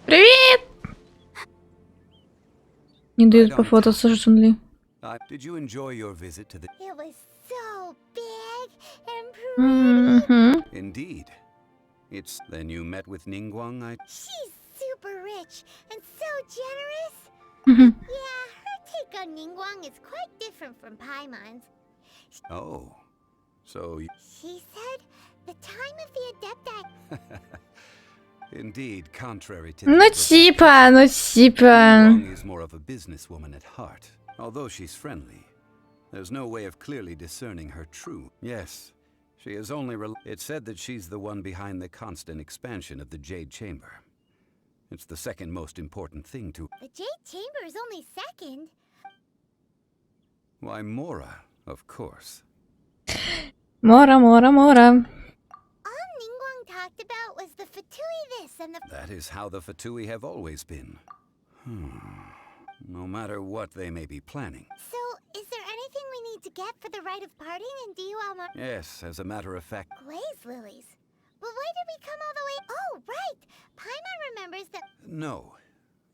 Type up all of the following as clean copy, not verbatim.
Привет! Не дают пофотаться с Джунли. Did you enjoy your visit to the... It was so big and pretty. Indeed. It's... Then you met with Ningguang, She's super rich and so generous. Yeah, her take on Ningguang is quite different from Paimon's. Oh. So... She said the time of the Adepti... Indeed, contrary to... Ну типа. Ningguang is more of a businesswoman at heart. Although she's friendly, there's no way of clearly discerning her true. Yes, she is only... It's said that she's the one behind the constant expansion of the Jade Chamber. It's the second most important thing to... The Jade Chamber is only second. Why, Mora, of course. Мора. All Ningguang talked about was the Fatui this and the... That is how the Fatui have always been. No matter what they may be planning. So, is there anything we need to get for the rite of parting in Diwa? Yes, as a matter of fact... Glaze lilies. But why did we come all the way... Oh, right! Paimon remembers that... No.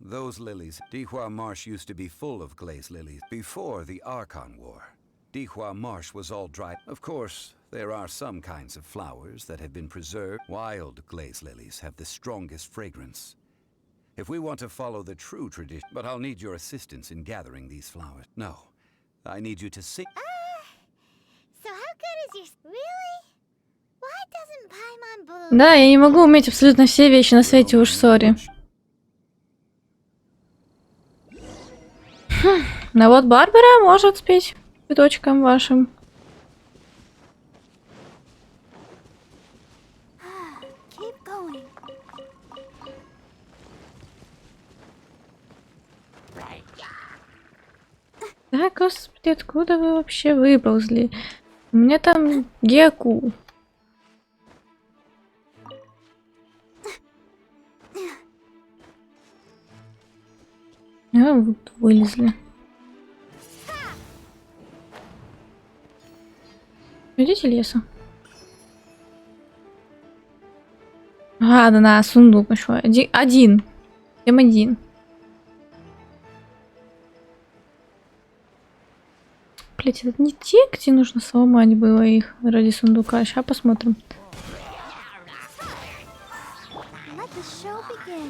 Those lilies... Dihua Marsh used to be full of glaze lilies before the Archon War. Dihua Marsh was all dry. Of course, there are some kinds of flowers that have been preserved. Wild glaze lilies have the strongest fragrance. If we want to follow the true tradition... But I'll need your assistance in gathering these flowers. No. I need you to sing... So how good is your... Really? Why doesn't Paimon bloom? Да, я не могу уметь абсолютно все вещи на свете, уж сори. А вот Барбара может спеть цветочком вашим. Keep going. Да, господи, откуда вы вообще выползли? У меня там Геку. А, вот вылезли. Идите лесом. А, да, на сундук еще. Один. М1. Блять, это не те, где нужно сломать было их ради сундука. Сейчас посмотрим. Let the show begin.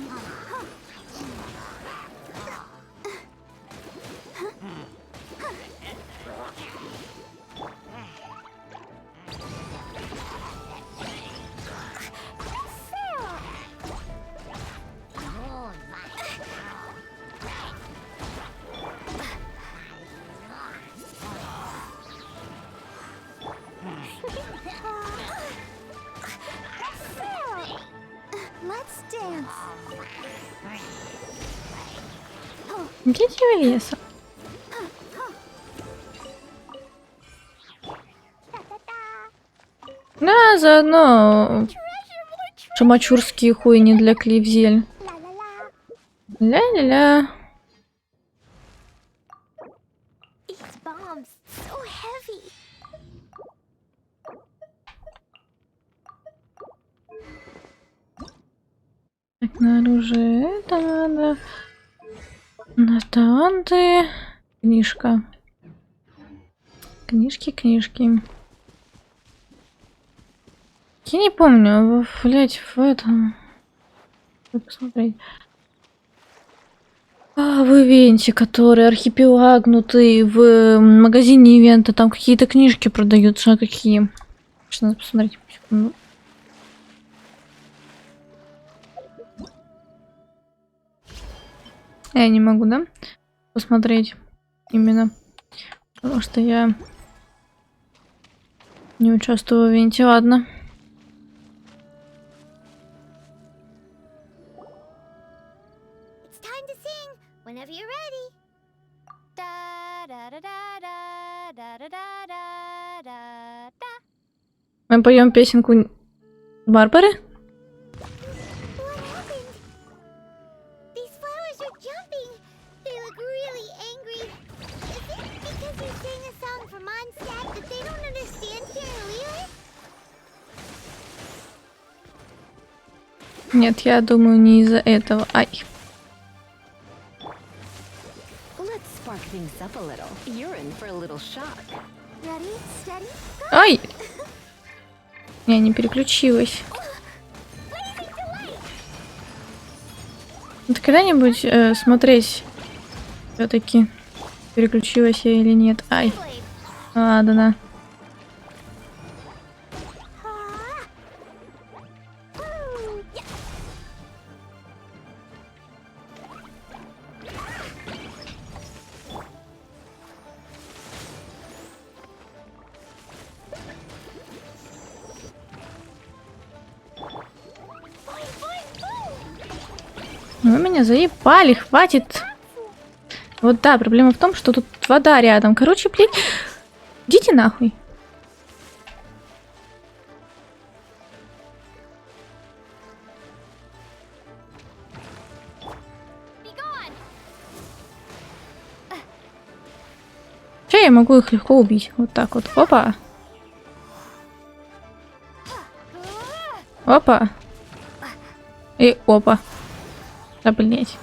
Let's dance. Идите в лесом. Да, заодно шамачурские хуйни для клипзель. Ля-ля-ля. These bombs so heavy. Так, на оружие это надо. На таланты. Книжка. Книжки. Я не помню, блять, в этом. Надо посмотреть. В ивенте, который архипелагнутый в магазине ивента, там какие-то книжки продаются, какие. Что надо посмотреть. Секунду. Я не могу, да? Посмотреть именно. Потому что я не участвую в ивенте, ладно. It's time to sing whenever you're ready. Da da da da da da da da da da. Мы поем песенку Барбары. What happened? These flowers are jumping. They look really angry. Is it because you sang a song for Mondstadt that they don't understand Carolina? Нет, я думаю, не из-за этого. Ай. Ай! Я не переключилась. Вот когда-нибудь смотреть все-таки переключилась я или нет. Ай. Ладно. Вы меня заебали, хватит. Вот да, проблема в том, что тут вода рядом. Короче, блин, идите нахуй. Че, я могу их легко убить. Вот так вот. Опа. Опа. И опа. Да, блять.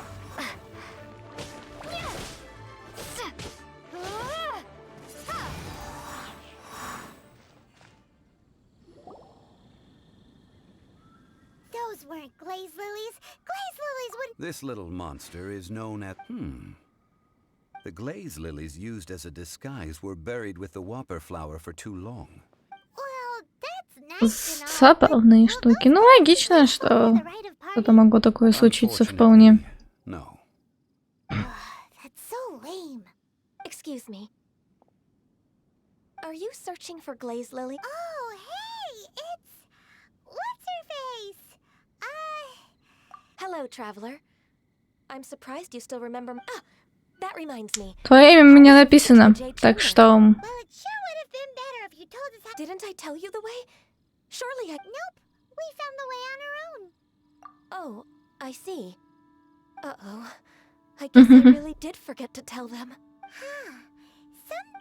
Those weren't glaze lilies. Glaze lilies would. This little monster is known as... The glaze lilies used as a disguise were buried with the whopper flower for too long. Well, that's nice. Забавные штуки. Ну, логично, что что-то могло такое случиться вполне. No. That's so lame. Excuse me. Are you searching for glaze lily? Oh, hey, it's what's her face? Hello, traveler. I'm surprised you still remember. Ah, that reminds me. Твое имя у меня написано, так что... Well, it sure would have been better if you told us how. Didn't I tell you the way? Surely I. Nope, we found the way on our own. Oh, I see. Uh-oh. I guess I really did forget to tell them. Huh.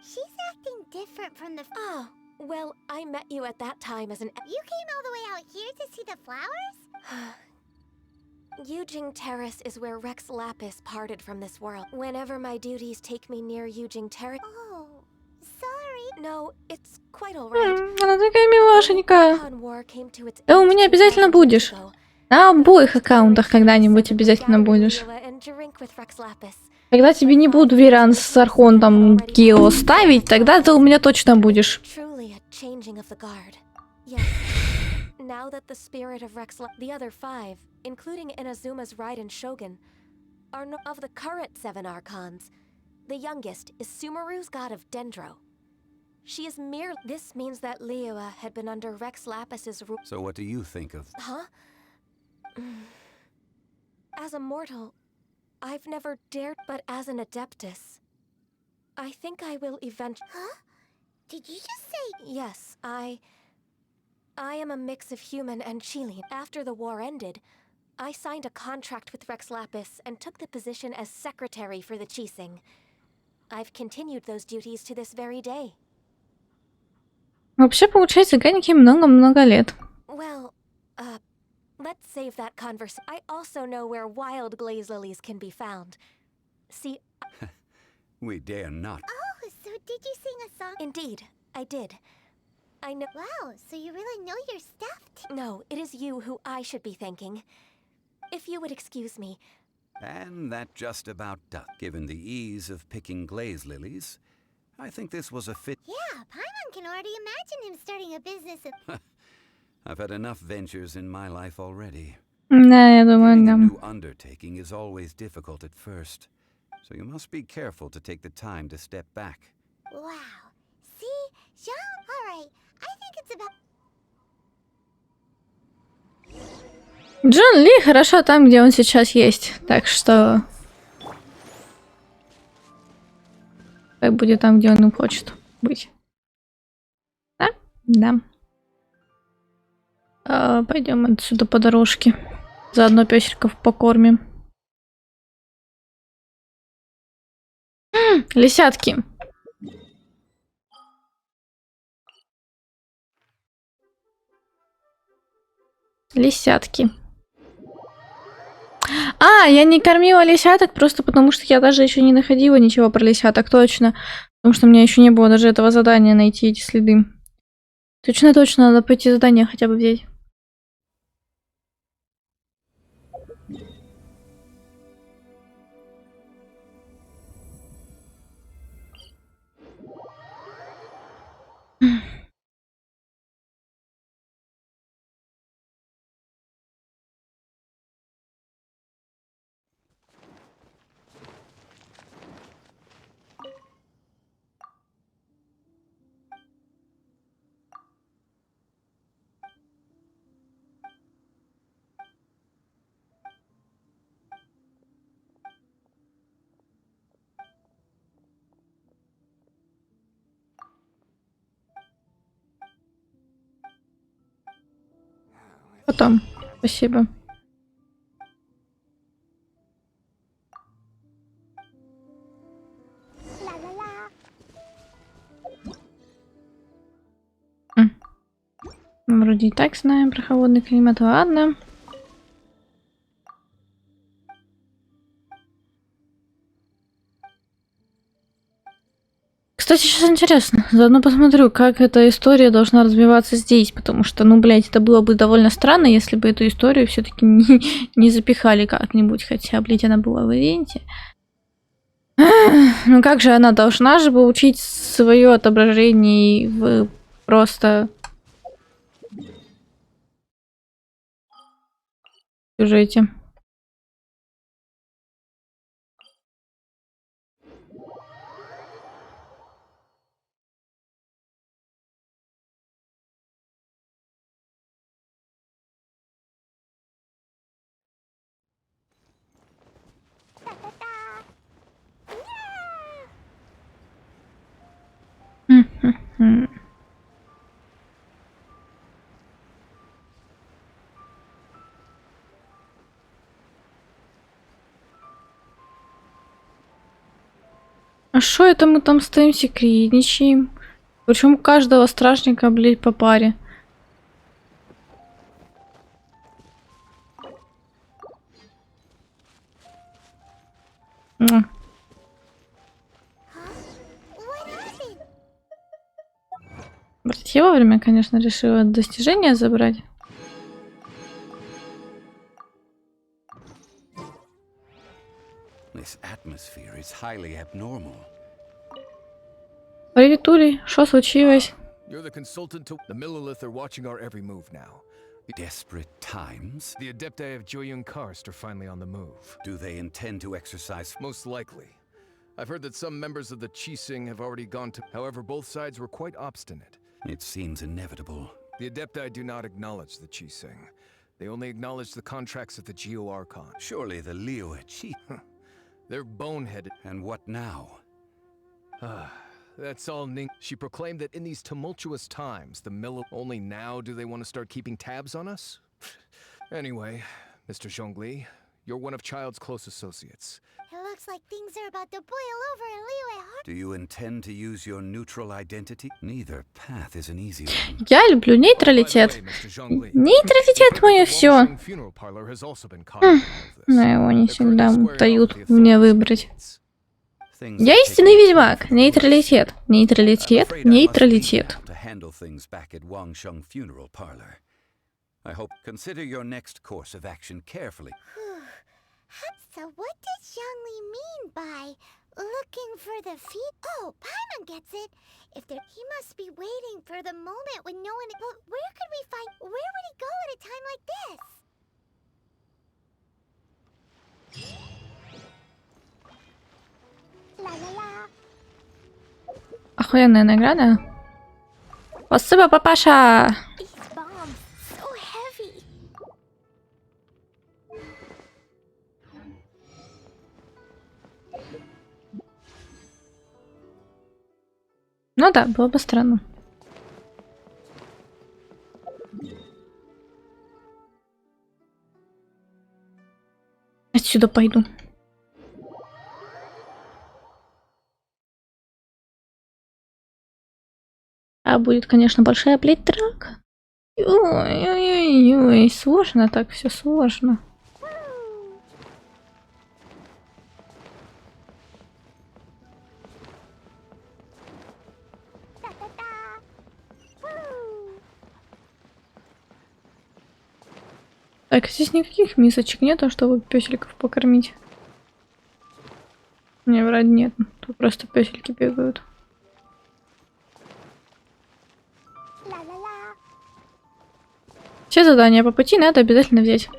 She's acting different from the. Oh, well, I met you at that time as an. You came all the way out here to see the flowers? Yujing Terrace is where Rex Lapis parted from this world. Whenever my duties take me near Yujing Terrace... Oh, sorry. No, it's quite alright. Она такая милашенькая. War came to its Да у меня обязательно будешь. На обоих аккаунтах когда-нибудь обязательно будешь. Когда тебе не буду Веран с Архонтом Гео ставить, тогда ты у меня точно будешь. Now that the spirit of Rex, the other 5, including Inazuma's Raiden Shogun, are no of the current 7 archons, the youngest is Sumeru's god of Dendro. She is mere. This means that Leoa had been under Rex Lapis's rule. So what do you think of... Huh? As a mortal, I've never dared, but as an adeptus, I think I will eventually. Huh? Did you just say? Yes, I am a mix of human and Chilean. After the war ended, I signed a contract with Rex Lapis and took the position as secretary for the Chising. I've continued those duties to this very day. Вообще, получается, Ганьке много-много лет. Well, let's save that conversation. I also know where wild glaze lilies can be found. See... We dare not. Oh, so did you sing a song? Indeed, I did. I know. Wow, so you really know your stuff. No, it is you who I should be thanking. If you would excuse me. And that just about does. Given the ease of picking glaze lilies, I think this was a fit... Yeah, Paimon can already imagine him starting a business of... I've had enough ventures in my life already. Да, я думаю, Beginning a да. new undertaking is always difficult at first, so you must be careful to take the time to step back. Wow. See? Jean? Alright, I think it's about... Джон Ли хорошо там, где он сейчас есть. Так что... Как будет там, где он хочет быть. Да? Да. Пойдем отсюда по дорожке. Заодно пёсиков покормим. Лисятки. Лисятки. А, я не кормила лисяток просто потому, что я даже еще не находила ничего про лисяток, точно. Потому что у меня еще не было даже этого задания найти эти следы. Точно, надо пойти задание хотя бы взять. Потом. Спасибо. Мы вроде и так знаем про холодный климат, ладно. Кстати, сейчас интересно. Заодно посмотрю, как эта история должна развиваться здесь, потому что, ну, блядь, это было бы довольно странно, если бы эту историю все-таки не запихали как-нибудь, хотя, блядь, она была в ивенте. Ну как же она должна же получить свое отображение в просто сюжете. А что это мы там стоим секретничаем? Причем у каждого стражника, блядь, по паре. Блядь, я вовремя, конечно, решила достижения забрать. This atmosphere is highly abnormal. Привет, Ули. Что случилось? You're the consultant to the Millilith are watching our every move now. Desperate times? The Adepti of Joyun Karst are finally on the move. Do they intend to exercise? Most likely. I've heard that some members of the Qixing have already gone to. However, both sides were quite obstinate. It seems inevitable. The Adepti do not acknowledge the Qixing. They only acknowledge the contracts of the Geo Archon. Surely the Leo Chi. They're boneheaded. And what now? That's all Ning. She proclaimed that in these tumultuous times, the Mill only now do they want to start keeping tabs on us? Anyway, Mr. Zhongli, you're one of Child's close associates. It looks like things are about to boil over in Liyue. Do you intend to use your neutral identity? Neither path is an easy one. Я люблю нейтралитет. Нейтралитет мое все. Но его не всегда дают мне выбрать. Я истинный ведьмак. Нейтралитет. Нейтралитет. Нейтралитет. I hope consider your next course of action carefully. So what does Zhongli mean by looking for the feet? Oh, Paimon gets it. If there, he must be waiting for the moment when no one. But where could we find? Where would he go at a time like this? La la la. Охуенная награда. Спасибо, папаша. These bombs so heavy. Ну да, было бы странно. Отсюда пойду. А будет, конечно, большая плейтрак. Ой-ой-ой, сложно так, все сложно. Так, здесь никаких мисочек нету, чтобы пёсельков покормить. Не, вроде нет. Тут просто пёсельки бегают. Ла-ла-ла. Все задания по пути надо обязательно взять.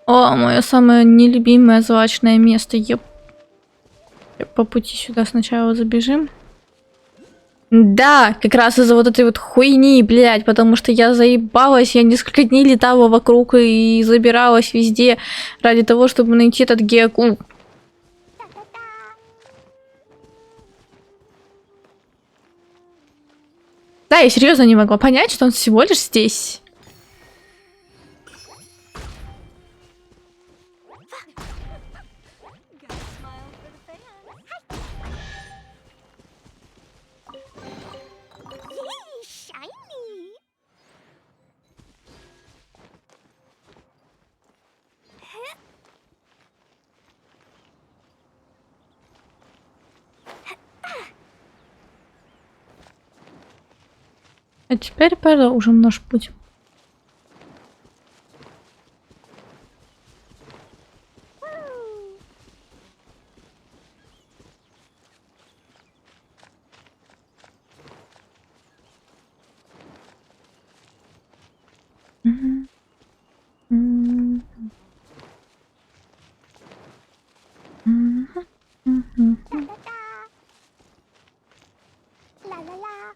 О, мое самое нелюбимое злачное место. По пути сюда сначала забежим. Да, как раз из-за вот этой вот хуйни, блядь, потому что я заебалась, я несколько дней летала вокруг и забиралась везде ради того, чтобы найти этот геокуб. Да, я серьезно не могла понять, что он всего лишь здесь. Yay, shiny. А теперь продолжим наш путь. Ла-ла-ла.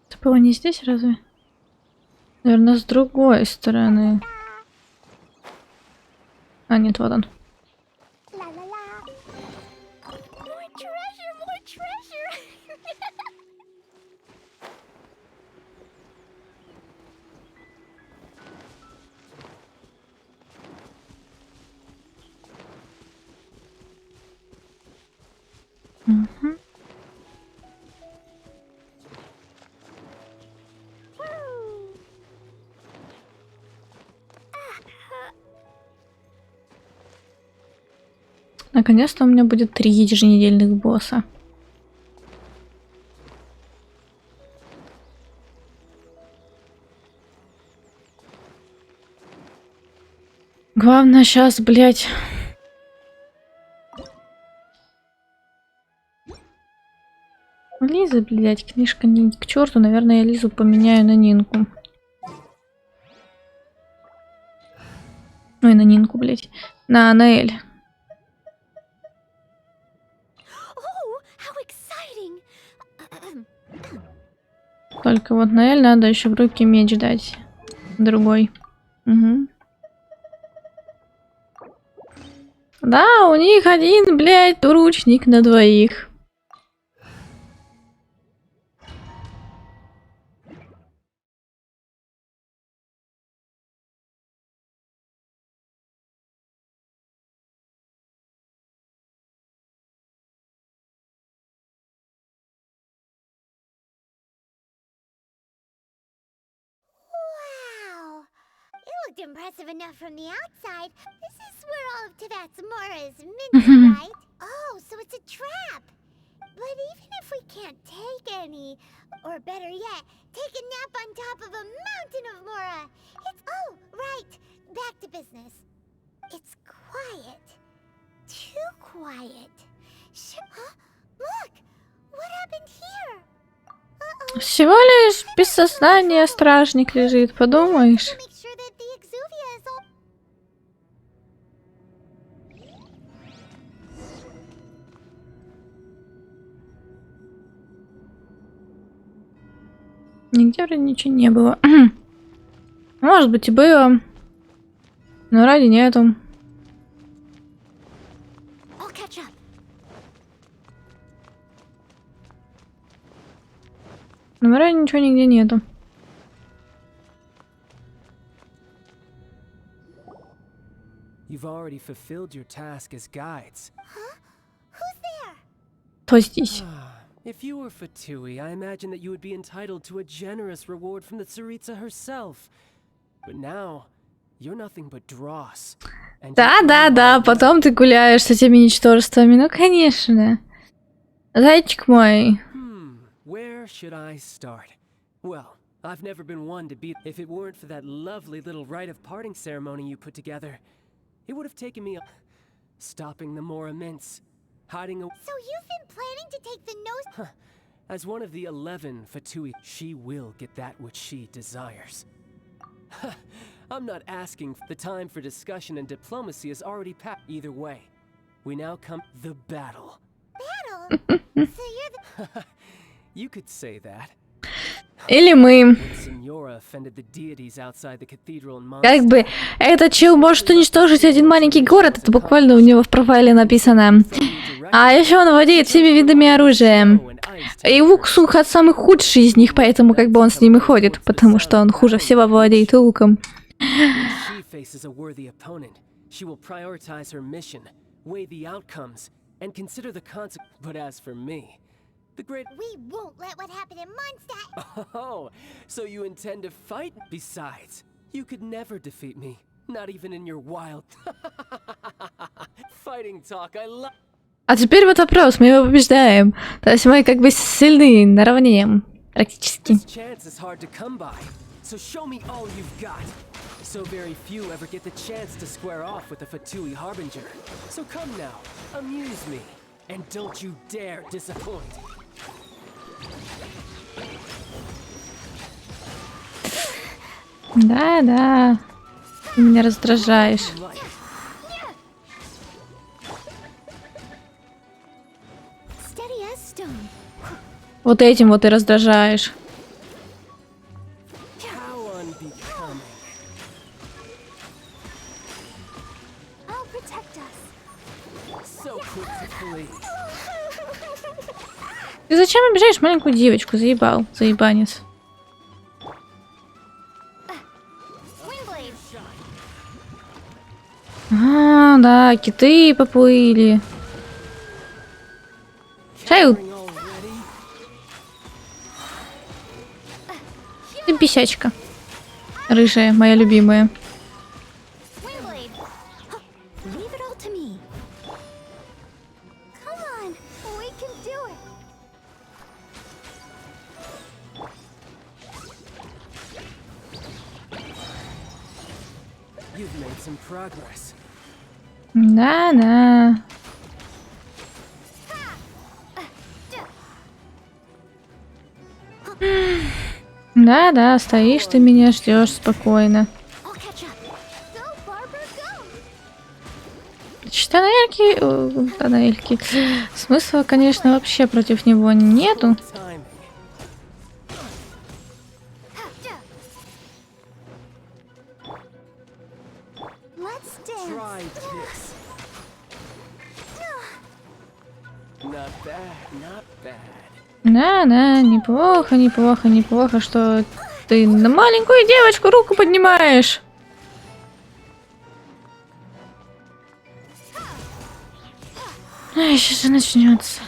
Это было не здесь, разве? Наверное, с другой стороны. А, нет, вот он. Ла-ла-ла. More treasure, more treasure. Мгм. Наконец-то у меня будет 3 еженедельных босса. Главное сейчас, блядь. Лиза, блядь, книжка не к черту. Наверное, я Лизу поменяю на Нинку. Ой, на Нинку, блядь. На Эль. Oh, how exciting. Только вот на Эль надо еще в руки меч дать. Другой. Угу. Да, у них один, блядь, двуручник на двоих. Wow. It looked impressive enough from the outside. This is where all of Tevat's Mora is minted, right? Oh, so it's a trap. But even if we can't take any, or better yet, take a nap on top of a mountain of Mora, it's... Oh, right. Back to business. It's quiet. Too quiet. Huh? Look! What happened here? Uh-oh. Всего лишь без сознания стражник лежит, подумаешь. Make sure that the Exuvia is all... Нигде вроде ничего не было. Может быть и было. Но ради нету. I'll catch up. Но ради ничего нигде нету. You've already fulfilled your task as guides. Huh? Who's there? Кто здесь? If you were Fatui, I imagine that you would be entitled to a generous reward from the Tsaritsa herself. But now, you're nothing but dross. And Да, потом ты гуляешь с этими ничтожествами. Ну, конечно. Зайчик мой. Where should I start? Well, I've never been one to beat. If it weren't for that lovely little rite of parting ceremony you put together, it would have taken me stopping the more immense, hiding away. So you've been planning to take the nose? As one of the 11 Fatui, she will get that which she desires. I'm not asking. The time for discussion and diplomacy is already passed. Either way, we now come the battle. Battle? So you're the... You could say that. Или мы. When Signora offended the deities outside the cathedral in Как бы, этот чел может уничтожить один маленький город. Это буквально у него в профайле написано. А еще он владеет всеми видами оружия. И лук от самый худший из них, поэтому как бы он с ним и ходит. Потому что он хуже всего владеет луком. she faces a worthy opponent, she will prioritize her mission, weigh the outcomes, and consider the consequences. But as for me, the great... We won't let what happened in Mondstadt. Oh, so you intend to fight? Besides, you could never defeat me, not even in your wild... Fighting talk, I love... А теперь вот вопрос, мы его побеждаем. То есть мы как бы сильны наравне, практически. This chance is hard to come by, so show me all you've got. So very few ever get the chance to square off with the Fatui Harbinger. So come now, amuse me, and don't you dare disappoint. Да, ты меня раздражаешь. Steady as stone. Вот этим вот и раздражаешь. How unbecoming. I'll protect us. So quick to please. Ты зачем обижаешь маленькую девочку? Заебал, заебанец. Windblade. А, да, киты поплыли. Чайлд, Ring already? ты писячка. Рыжая, моя любимая. Windblade. Leave it all to me. Come on, we can do it. You've made some progress. Да. Да, стоишь ты меня, ждешь спокойно. I'll catch up. Go, Barbara, go. Тоннельки. Смысла, конечно, вообще против него нету. Timing. Let's dance. Try this. Not bad, not bad. Да, неплохо, что ты на маленькую девочку руку поднимаешь. Сейчас же начнется.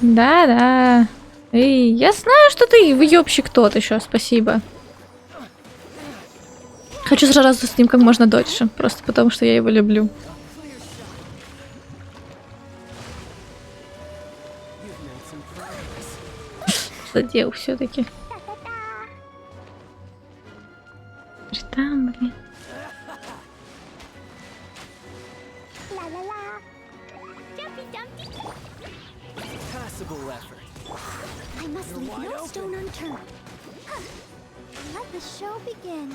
Да. Эй, я знаю, что ты въебщик тот еще, спасибо. Хочу сразу с ним как можно дольше, просто потому что я его люблю. Задел все-таки. Там, блин. La la la. Jumpy dumpty. Passable effort. I must You're leave wide no open. stone unturned. Let the show begin.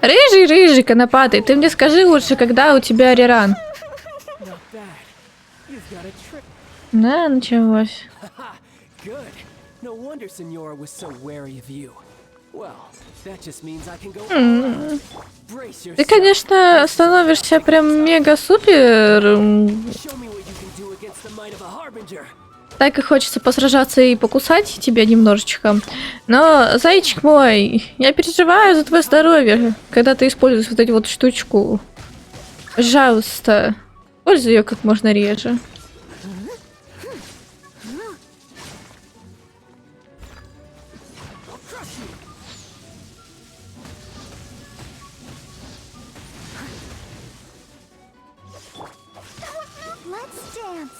Рыжий, конопатый, ты мне скажи лучше, когда у тебя реран. Not bad. You've got a trick. Да, началось. Good. No wonder Senora was so wary of you. Well, that just means I can go on. Brace Ты, yourself. конечно, становишься прям мега-супер. Show me what you can do against the might of a harbinger. Так и хочется посражаться и покусать тебя немножечко. Но, зайчик мой, я переживаю за твое здоровье, когда ты используешь вот эту вот штучку. Пожалуйста, используй ее как можно реже.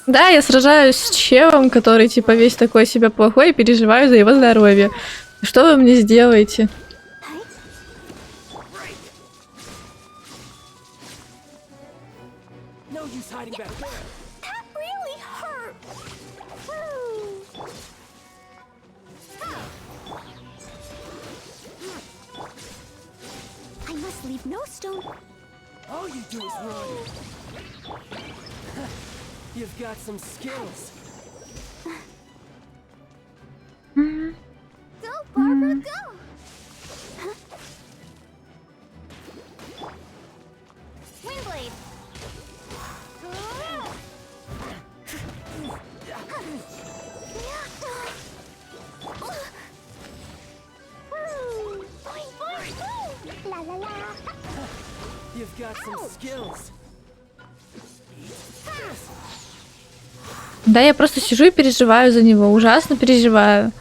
Да, я сражаюсь с челом, который типа весь такой себя плохой, и переживаю за его здоровье. Что вы мне сделаете? No use hiding back there. That really hurt. I must leave no stone. All you do is run. You've got some skills. Go, Barbara, go! Windblade! La la la! You've got some skills. Да, я просто сижу и переживаю за него, ужасно переживаю.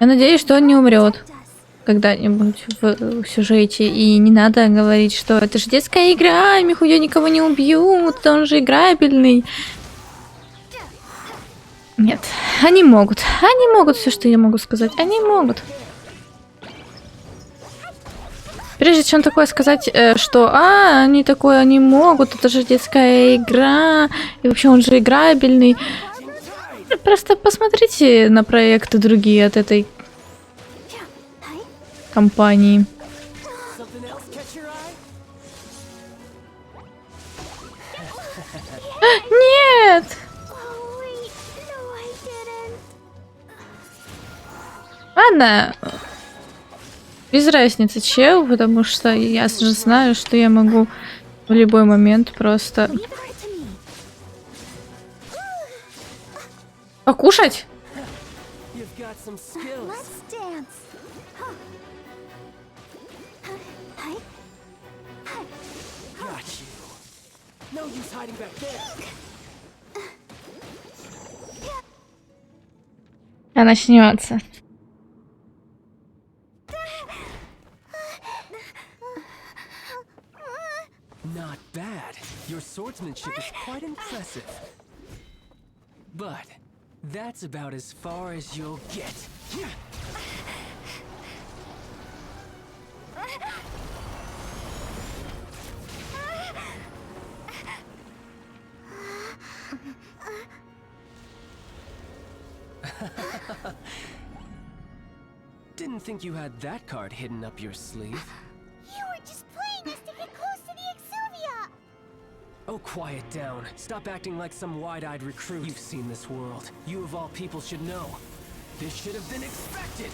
Я надеюсь, что он не умрет когда-нибудь в сюжете. И не надо говорить, что это же детская игра, Михуя никого не убьют, он же играбельный. Нет, они могут все, что я могу сказать, они могут. Прежде чем такое сказать, что они такое, они могут, это же детская игра, и вообще он же играбельный. Просто посмотрите на проекты другие от этой компании. Something else catch your eye? Нет! Oh, wait. No, I didn't. Ладно. Без разницы, чел, потому что я же знаю, что я могу в любой момент просто... Leave it to me. Покушать? You've got some skills. Let's dance. Got you. No use hiding back there. А начнется. Not bad. Your swordsmanship is quite impressive. But that's about as far as you'll get. Didn't think you had that card hidden up your sleeve. You were just playing us to get close to the Exuvia. Oh, quiet down. Stop acting like some wide-eyed recruit. You've seen this world. You of all people should know. This should have been expected.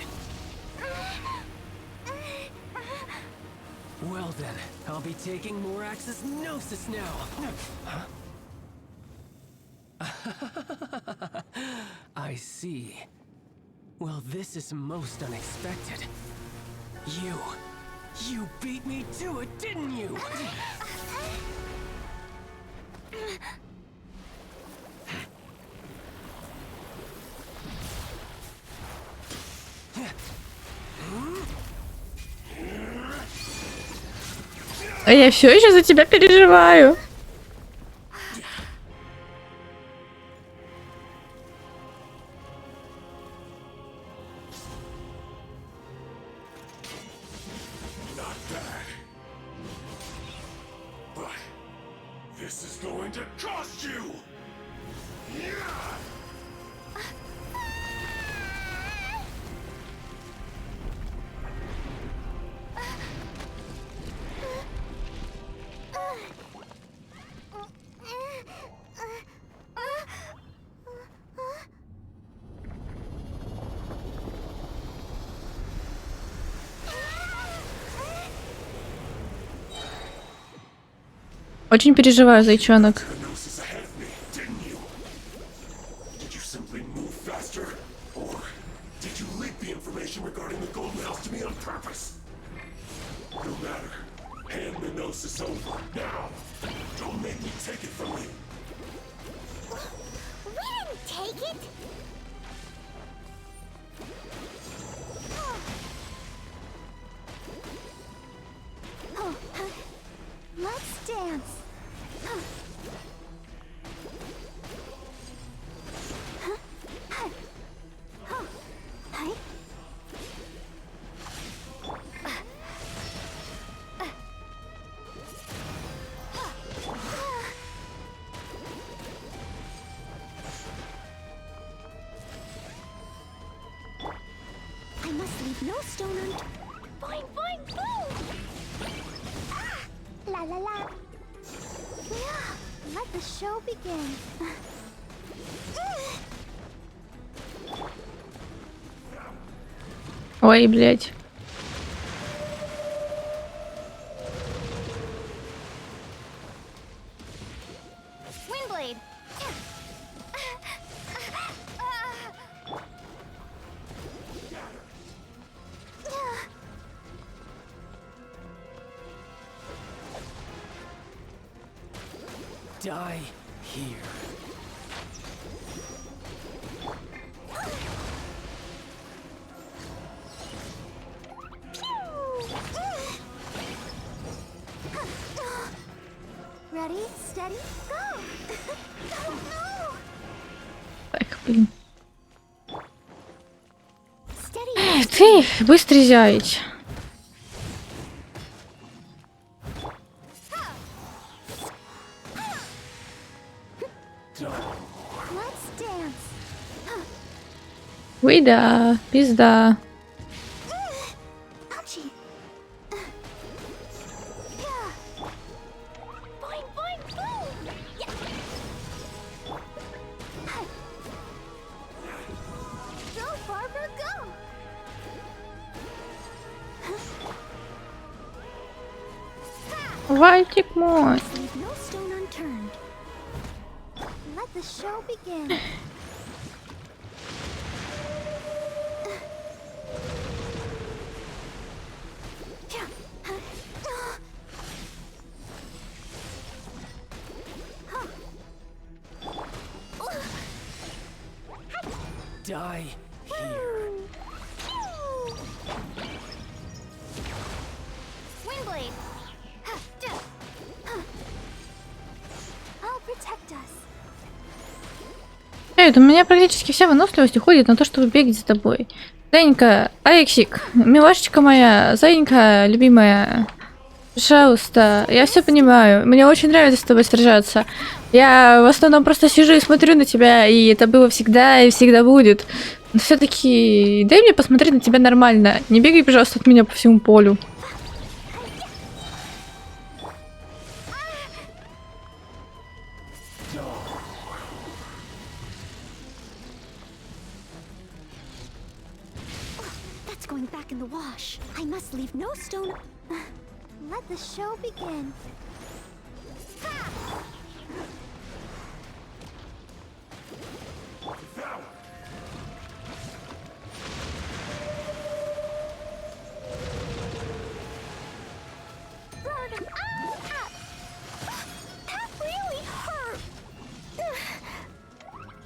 Well then, I'll be taking Morax's Gnosis now. Huh? I see. Well, this is most unexpected. You beat me to it, didn't you? А я все еще за тебя переживаю. This is going to cost you! Очень переживаю, зайчонок. Diagnosis ahead of me, didn't you? Did you simply move faster? Or did you leak the information regarding the golden house to me on purpose? No matter. Hypnosis over now. Don't make me take it from you. We didn't take it! Let's dance. I must leave no stone unturned. Boing, boing, boom! Ah! La la la! Yeah, let the show begin. Ой, блядь. Windblade! Die here. Ready, steady, go! Oh no! Так, блин. Steady. Ты, быстрый заяц. Let's dance. Ой, да, пизда. Ouchie. Yeah. Boing, boing, boom! Yeah. Go, Barbara, go! Вальтик мой. Leave no stone unturned. Let the show begin. Die here. Windblade! I'll protect us. У меня практически вся выносливость уходит на то, чтобы бегать за тобой. Зайенька, Алексик, милашечка моя, Зайенька, любимая. Пожалуйста, я все понимаю. Мне очень нравится с тобой сражаться. Я в основном просто сижу и смотрю на тебя, и это было всегда и всегда будет. Но все-таки дай мне посмотреть на тебя нормально. Не бегай, пожалуйста, от меня по всему полю. That's going back in the wash. I must leave no stone. Let the show begin. Burn 'em all up. That really hurt.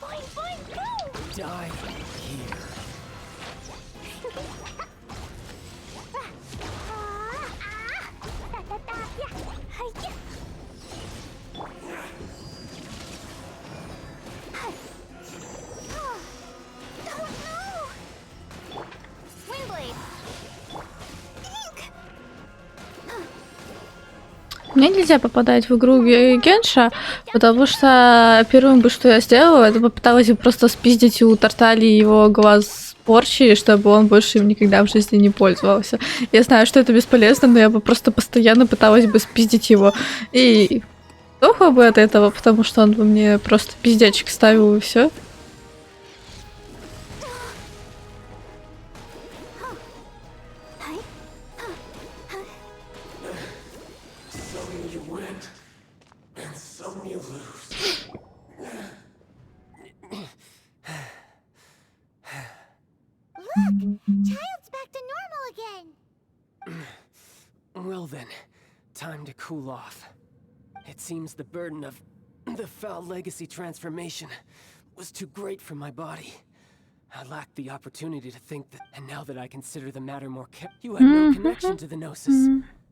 Boing, boing, boom. Die here. Мне нельзя попадать в игру Генша, потому что первым бы, что я сделала, это попыталась бы просто спиздить у Тартали его глаз порчи, чтобы он больше им никогда в жизни не пользовался. Я знаю, что это бесполезно, но я бы просто постоянно пыталась бы спиздить его. И плохо бы от этого, потому что он бы мне просто пиздячек ставил и все. Child's back to normal again. Well then, time to cool off. It seems the burden of the foul legacy transformation was too great for my body. I lacked the opportunity to think that, and now that I consider the matter more you had no connection to the Gnosis.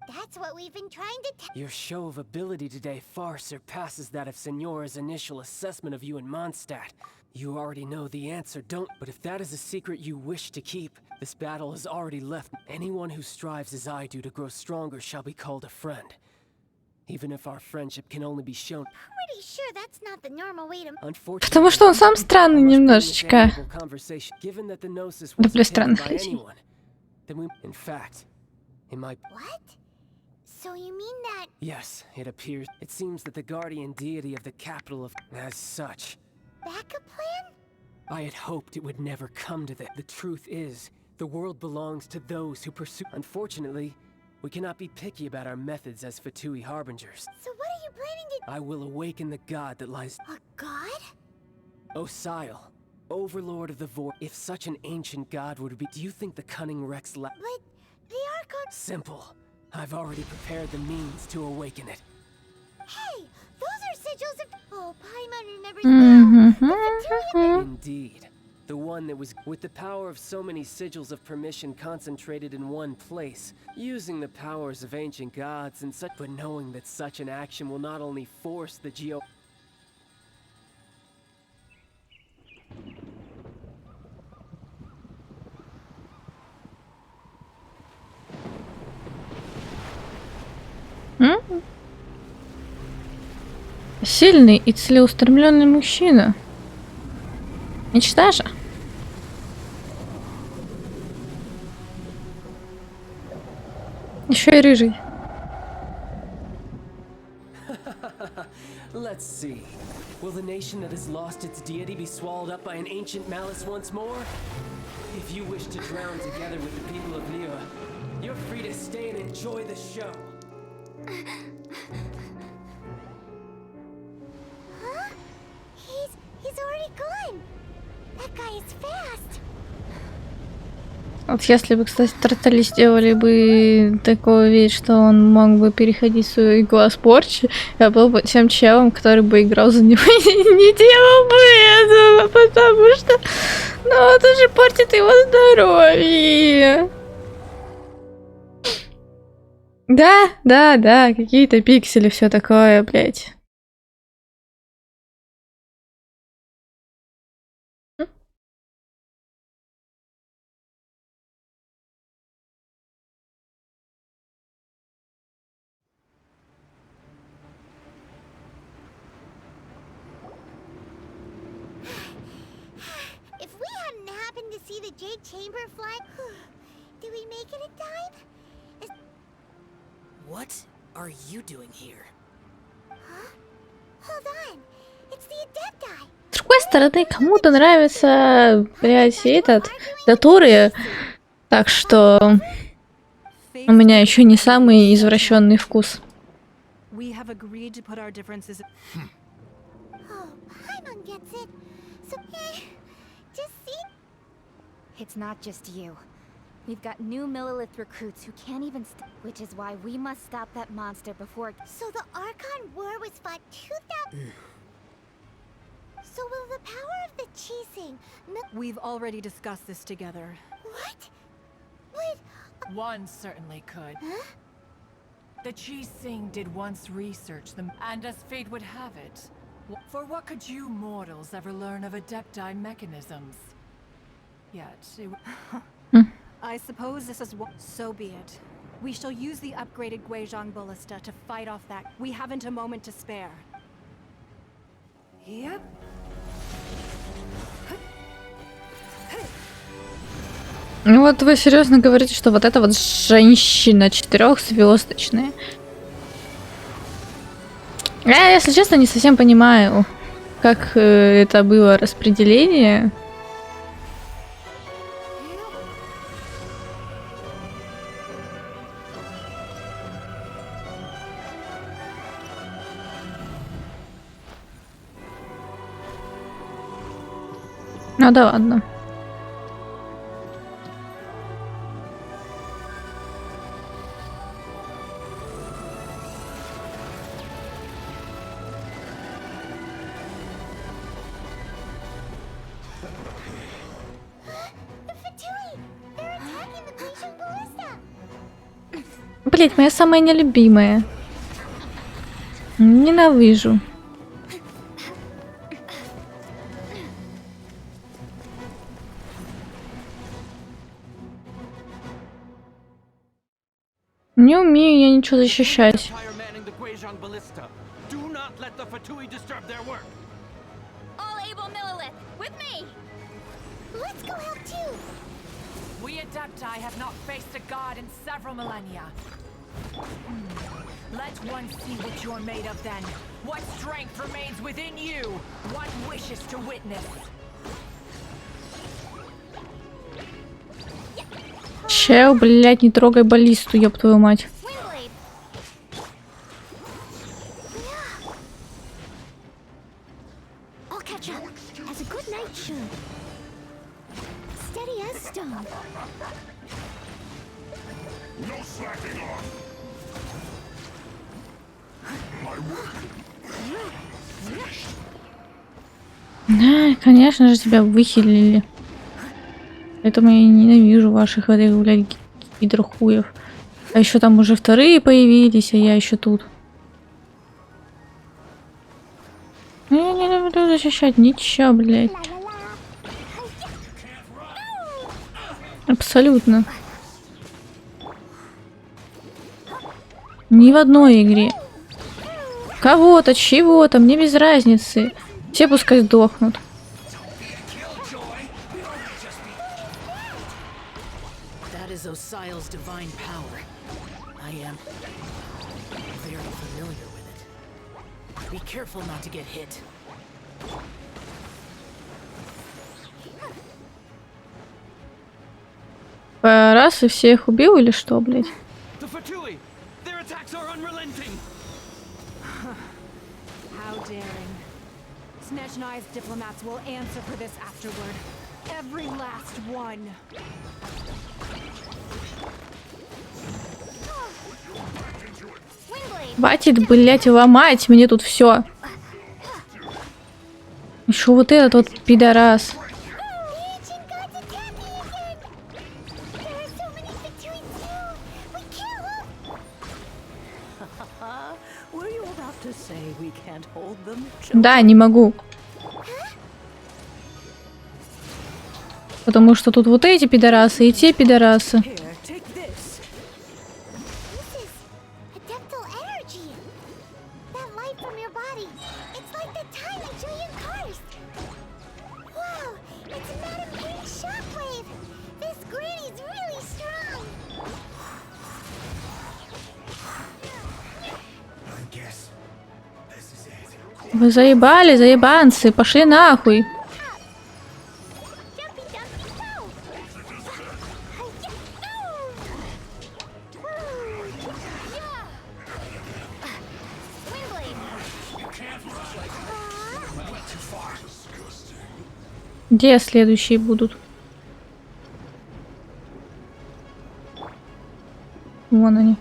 That's what we've been trying to tell. Your show of ability today far surpasses that of Signora's initial assessment of you in Mondstadt. You already know the answer, don't? But if that is a secret you wish to keep, this battle has already left. Anyone who strives as I do to grow stronger shall be called a friend. Even if our friendship can only be shown. Pretty sure that's not the normal way to. Потому что он сам странный немножечко. Given that the Gnosis Да, wasn't плюс taken странный. by anyone, then we, in fact, it might. What? So you mean that? Yes, it appears. It seems that the guardian deity of the capital of, as such. Backup plan? I had hoped it would never come to that. The truth is, the world belongs to those who pursue. Unfortunately, we cannot be picky about our methods as Fatui harbingers. So what are you planning to? I will awaken the god that lies. A god? Osial, overlord of the Vor. If such an ancient god would be, do you think the cunning Rex But the Archon. Simple. I've already prepared the means to awaken it. Hey, those are sigils of. Oh, Paimon remembers well. Indeed. The one that was with the power of so many sigils of permission concentrated in one place, using the powers of ancient gods and such, but knowing that such an action will not only force the Сильный и целеустремленный мужчина. Мечта же. Еще и рыжий. Let's see. Will the nation that has lost its deity be swallowed up by an ancient malice once more? If you wish to drown together with the people of Nira, you're free to stay and enjoy the show. Huh? He's already gone. That guy is fast. Вот если бы, кстати, Тартали сделали бы такую вещь, что он мог бы переходить свою игла с порчи, я был бы тем челом, который бы играл за него и не делал бы этого, потому что, ну, это же портит его здоровье. Да, какие-то пиксели, все такое, блядь. If we hadn't happened to see the Jade Chamber fly, did we make it in time? What are you doing here? Huh? Hold on. It's the Adepti. С другой стороны, кому-то нравится, блядь, этот, татория, так что у меня еще не самый извращенный вкус. We have agreed to put our differences. Oh, Paimon gets it. So, just see. It's not just you. We've got new Millilith recruits who can't even which is why we must stop that monster before So the Archon War was fought 2,000. So will the power of the Chi-Sing? We've already discussed this together. What? But One certainly could. huh? The Chi-Sing did once research them, and as fate would have it, for what could you mortals ever learn of Adepti mechanisms? Yet, I suppose this is what. So be it. We shall use the upgraded Guizhong ballista to fight off that. We haven't a moment to spare. Yep. Ну вот вы серьезно говорите, что вот эта вот женщина 4-звездочная? Я, если честно, не совсем понимаю, как это было распределение. Ну да ладно. блядь, моя самая нелюбимая. Ненавижу. Не умею я ничего защищать. All able Millilith, with me! Let's go help too. We Adepti have not faced a god in several millennia. Let one see what you're made of then. What strength remains within you? What wishes to witness? Чел, блядь, не трогай баллисту, ёб твою мать. Windblade. I'll catch up, as a good knight should. Steady as stone. No slacking off. My work finished. Да, конечно же, тебя выхилили. Поэтому я ненавижу ваших этих, блядь, гидрохуев. А еще там уже вторые появились, а я еще тут. Я не люблю защищать ничего, блядь. Абсолютно. Ни в одной игре. Кого-то, чего-то, мне без разницы. Все пускай сдохнут. Osiel's divine power. I am very familiar with it. Be careful not to get hit. Раз и всех убил или что, блядь? How daring. Snezhnai's diplomats will answer for this afterward. Every last one. Хватит, блять, ломать мне тут все. Еще вот этот вот пидорас. Да, не могу. Потому что тут вот эти пидорасы и те пидорасы. Вы заебали, заебанцы, пошли нахуй. Где следующие будут? Вон они.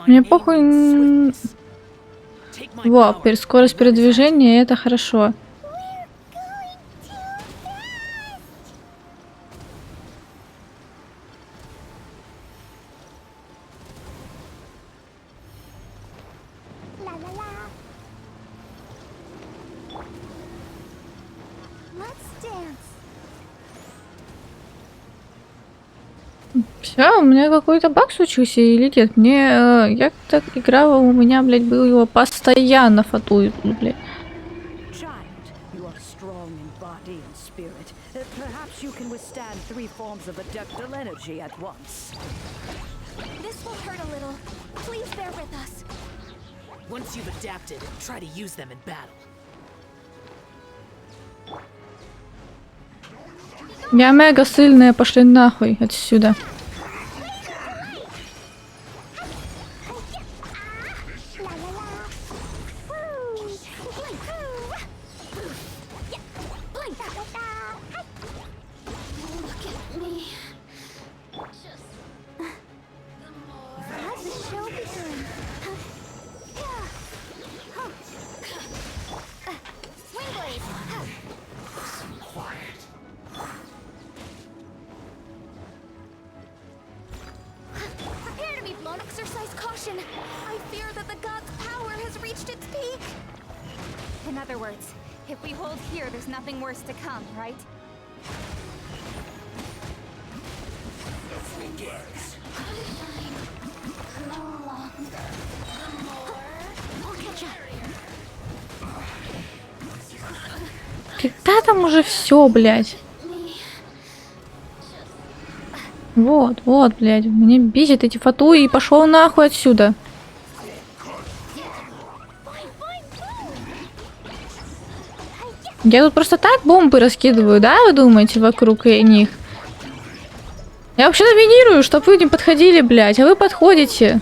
Мне похуй. Во, скорость передвижения, это хорошо. Все, у меня какой-то баг случился или нет? Мне, я так играла, у меня, блядь, был его постоянно фатует, блядь. Я мега сильная, пошли нахуй отсюда. other words, if we hold here, there's nothing worse to come, right? Когда там уже все, блядь? Вот, вот, блядь, мне бесит эти фатуи и пошел нахуй отсюда. Я тут просто так бомбы раскидываю, да, вы думаете, вокруг них? Я вообще доминирую, чтобы вы не подходили, блядь, а вы подходите.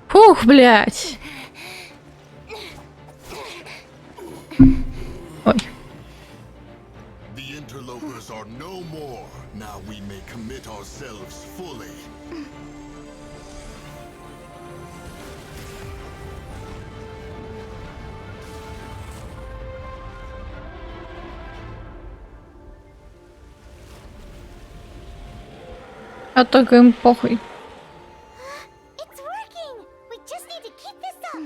Фух, блядь. Ой. The interlopers are no more. Now we may commit ourselves fully. А только им похуй. It's working! We just need to keep this up!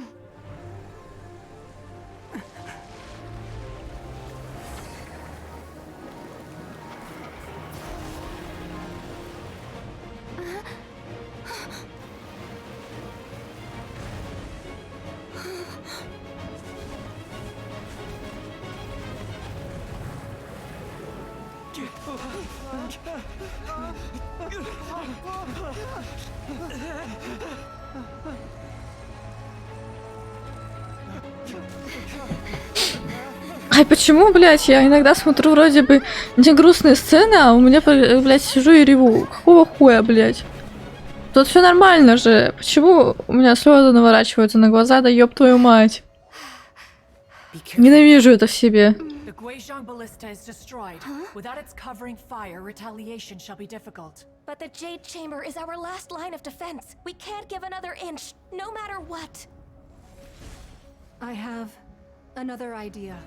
Ай, почему, блядь, я иногда смотрю вроде бы не грустные сцены, а у меня, блядь, сижу и реву. Какого хуя, блядь? Тут все нормально же. Почему у меня слезы наворачиваются на глаза, да ёб твою мать? Ненавижу это в себе. The Guizhong ballista is destroyed. Without its covering fire, retaliation shall be difficult. But the Jade Chamber is our last line of defense. We can't give another inch, no matter what. I have another idea.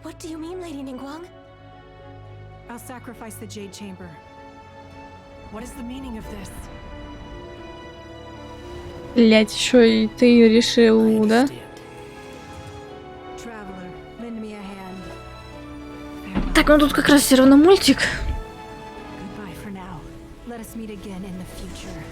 What do you mean, Lady Ningguang? I'll sacrifice the Jade Chamber. What is the meaning of this? Блядь, еще и ты решил, да? Traveler, lend me a hand. Так, ну тут как раз все равно мультик. Goodbye for now. Let us meet again in the future.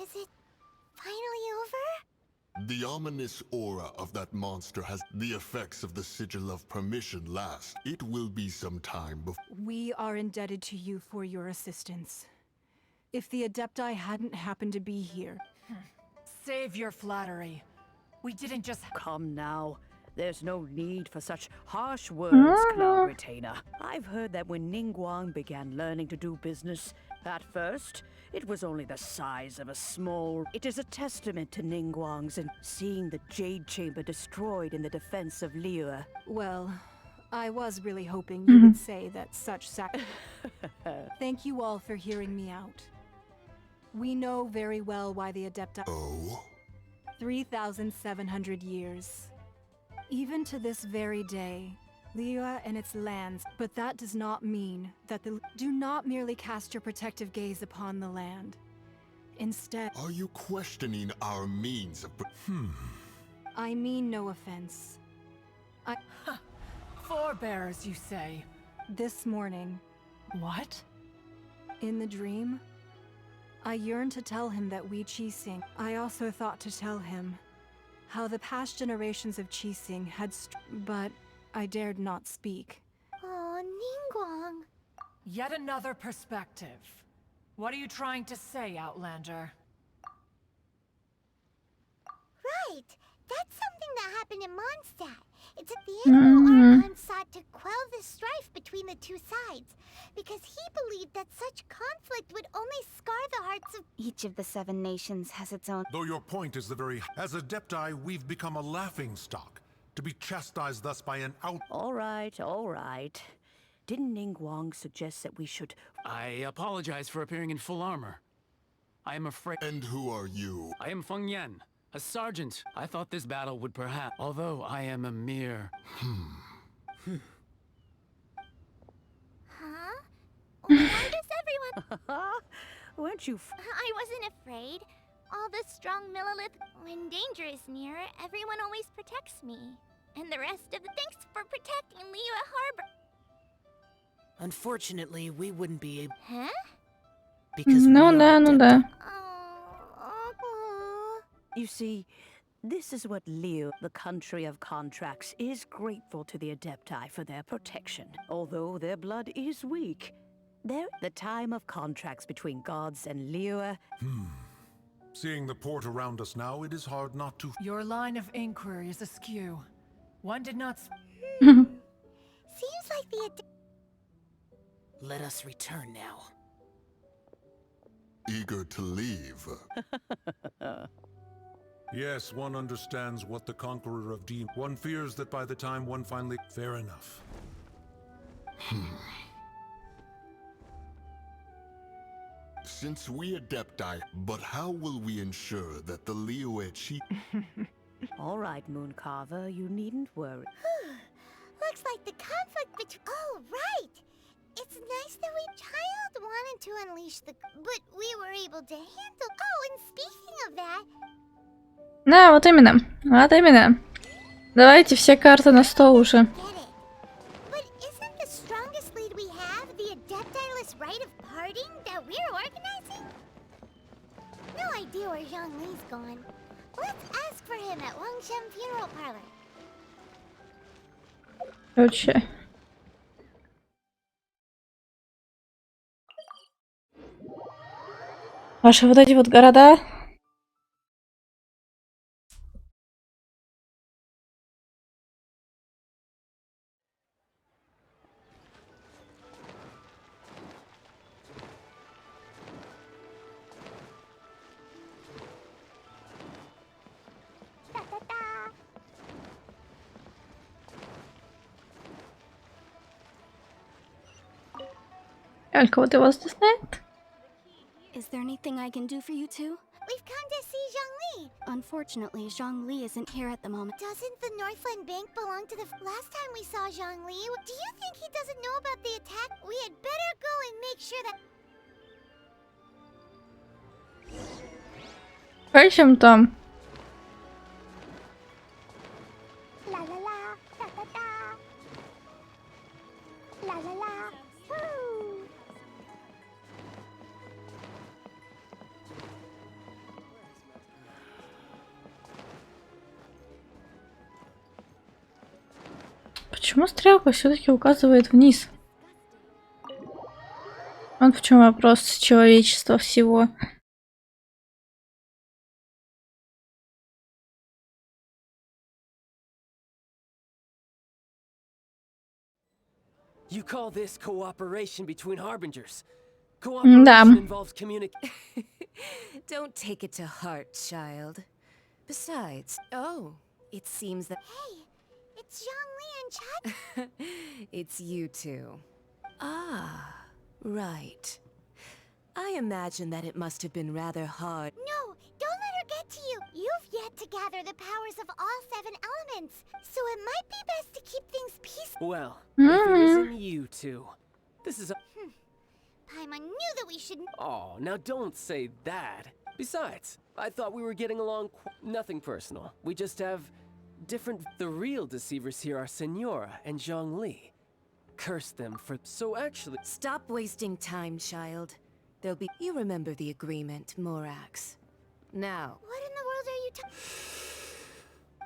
Is it finally over? The ominous aura of that monster has the effects of the sigil of permission last. It will be some time before. We are indebted to you for your assistance. If the Adepti hadn't happened to be here... Save your flattery. We didn't just... Come now. There's no need for such harsh words, Cloud Retainer. I've heard that when Ningguang began learning to do business, At first, it was only the size of a small... It is a testament to Ningguang's and seeing the Jade Chamber destroyed in the defense of Liyue. Well, I was really hoping you would say that such Thank you all for hearing me out. We know very well why the Adepti... Oh? 3,700 years. Even to this very day, Liyue and its lands, but that does not mean that the... Do not merely cast your protective gaze upon the land. Instead... Are you questioning our means of... I mean no offense. Forebears, you say? This morning, What? in the dream, I yearned to tell him that we Qixing. I also thought to tell him how the past generations of Qixing had but I dared not speak. Oh, Ningguang. Yet another perspective. What are you trying to say, Outlander? Right. That's something that happened in Mondstadt. It's at the end Archon sought to quell the strife between the two sides, because he believed that such conflict would only scar the hearts of... Each of the 7 nations has its own... Though your point is the very... As Adepti, we've become a laughingstock, to be chastised thus by an out... All right. Didn't Ningguang suggest that we should... I apologize for appearing in full armor. I am afraid... And who are you? I am Feng Yan, a sergeant. I thought this battle would perhaps... Although I am a mere... Huh? Why does everyone... Weren't you... I wasn't afraid. All the strong Millilith... When danger is near, everyone always protects me. And the rest of the... Thanks for protecting Liyue Harbor. Unfortunately, we wouldn't be able... Huh? Because Ну we да, are ну Adepti. да. Oh. You see, this is what Liyue, the country of contracts, is grateful to the Adepti for their protection. Although their blood is weak, they're the time of contracts between gods and Liyue. Seeing the port around us now, it is hard not to... Your line of inquiry is askew. One did not... Seems like the... Let us return now. Eager to leave. Yes, one understands what the conqueror of Dean... One fears that by the time one finally... Fair enough. Since we Adepti, but how will we ensure that the Liyue Chi... All right, Mooncarver, you needn't worry. Looks like the conflict between... Oh, right! It's nice that Child wanted to unleash the... But we were able to handle... Oh, and speaking of that... Да, вот именно. Вот именно. Давайте все карты на стол уже. Get it. But isn't the strongest lead we have the Adeptiless rite of parting that we're organizing? No idea where Zhongli's gone. Let's ask for him at Wangshem Funeral Parlor. Короче. Ваши вот эти вот города. Кого-то вас знает? Is there anything I can do for you two? We've come to see Zhongli. Unfortunately, Zhongli isn't here at the moment. Doesn't the Northland Bank belong to the... Last time we saw Zhongli, do you think he doesn't know about the attack? We had better go and make sure that... Причем там? La la la, da da da. La la la, woo. Почему стрелка все-таки указывает вниз? Вот в чем вопрос человечества всего. You call this cooperation between harbingers? Cooperation involves communication. Don't take it to heart, child. Besides, it seems that... Hey, it's Zhongli and Chad. It's you two. Ah, right. I imagine that it must have been rather hard. No, don't let her get to you. You've yet to gather the powers of all 7 elements, so it might be best to keep things peaceful. Well, if it isn't you two. This is a... Paimon knew that we shouldn't... Oh, now don't say that. Besides, I thought we were getting along nothing personal. We just have different... The real deceivers here are Senora and Zhongli. Curse them for... So actually... Stop wasting time, child. There'll be... You remember the agreement, Morax. Now... What in the world are you talking...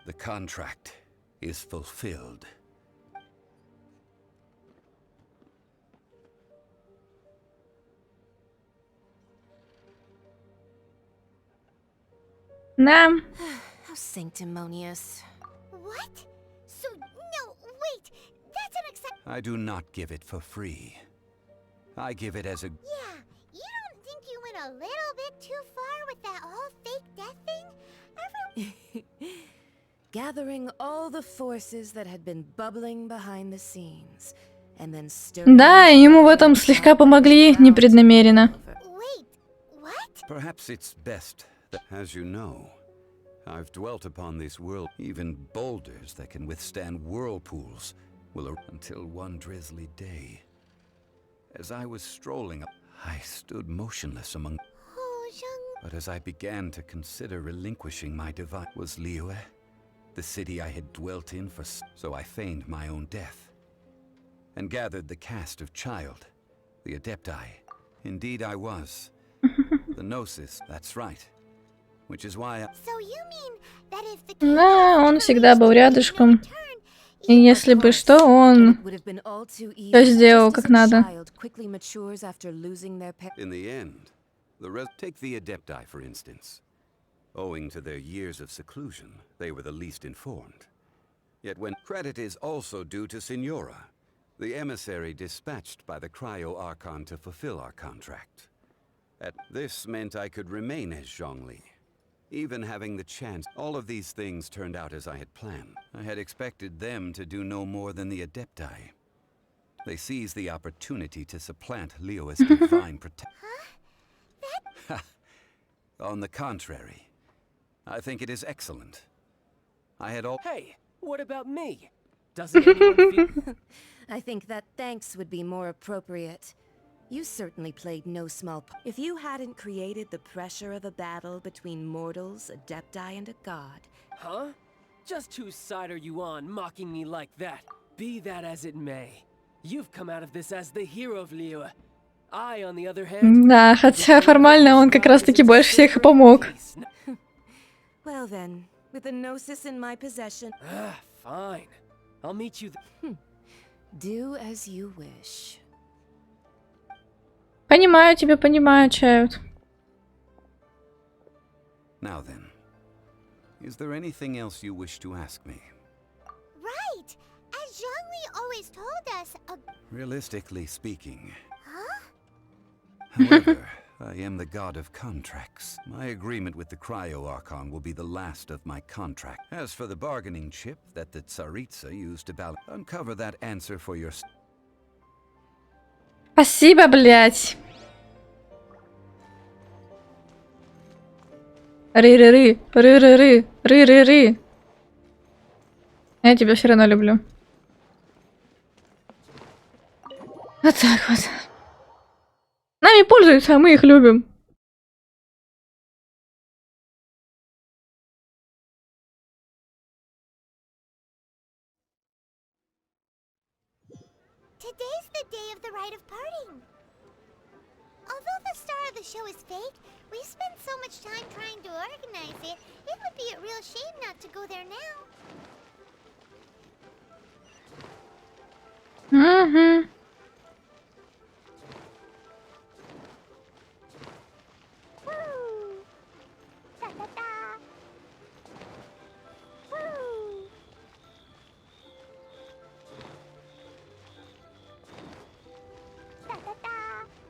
The contract is fulfilled. Да. How sanctimonious. What? So, no, wait. That's unacceptable. I do not give it for free. I give it as a... Yeah, you don't think you went a little bit too far with that whole fake death thing? Gathering all the forces that had been bubbling behind the scenes, and then stirring... Да, ему в этом слегка помогли непреднамеренно. Wait, what? Perhaps it's best that, as you know, I've dwelt upon this world. Even boulders that can withstand whirlpools will until one drizzly day. As I was strolling up, I stood motionless among... Oh, Zhong... But as I began to consider relinquishing my divine... Was Liyue, the city I had dwelt in for... So I feigned my own death, and gathered the cast of Child, the Adepti. Indeed I was. The Gnosis, that's right. Which is why I... So you mean that if the... Да, он всегда был рядышком. И если бы что, он все сделал как надо. In the end, take the Adepti for instance. Owing to their years of seclusion, they were the least informed. Yet when credit is also due to Senora, the emissary dispatched by the Cryo-Archon to fulfill our contract. This meant I could remain as Zhongli. Even having the chance, all of these things turned out as I had planned. I had expected them to do no more than the Adepti. They seized the opportunity to supplant Liyue's divine protection. Huh? On the contrary, I think it is excellent. I had all... Hey, what about me? Doesn't anyone feel... I think that thanks would be more appropriate. You certainly played no small part. If you hadn't created the pressure of a battle between mortals, Adepti, and a god... Huh? Just whose side are you on, mocking me like that? Be that as it may. You've come out of this as the hero of Liyue. I, on the other hand... Да, хотя формально он как раз-таки больше всех и помог. Well then, with the Gnosis in my possession... Fine. I'll meet you... Do as you wish. Понимаю тебя, понимаю, Чайлд. Now then, is there anything else you wish to ask me? Right! As Zhongli always told us, Realistically speaking... Huh? However, I am the god of contracts. My agreement with the Cryo-Archon will be the last of my contract. As for the bargaining chip that the Tsaritsa used to uncover that answer for your... Спасибо, блядь. Ры-ры-ры, ры-ры-ры, ры-ры-ры. Я тебя все равно люблю. Вот так вот. Нами пользуются, а мы их любим. Today's the day of the rite of parting. Although the star of the show is fake, we spent so much time trying to organize it, it would be a real shame not to go there now. Угу.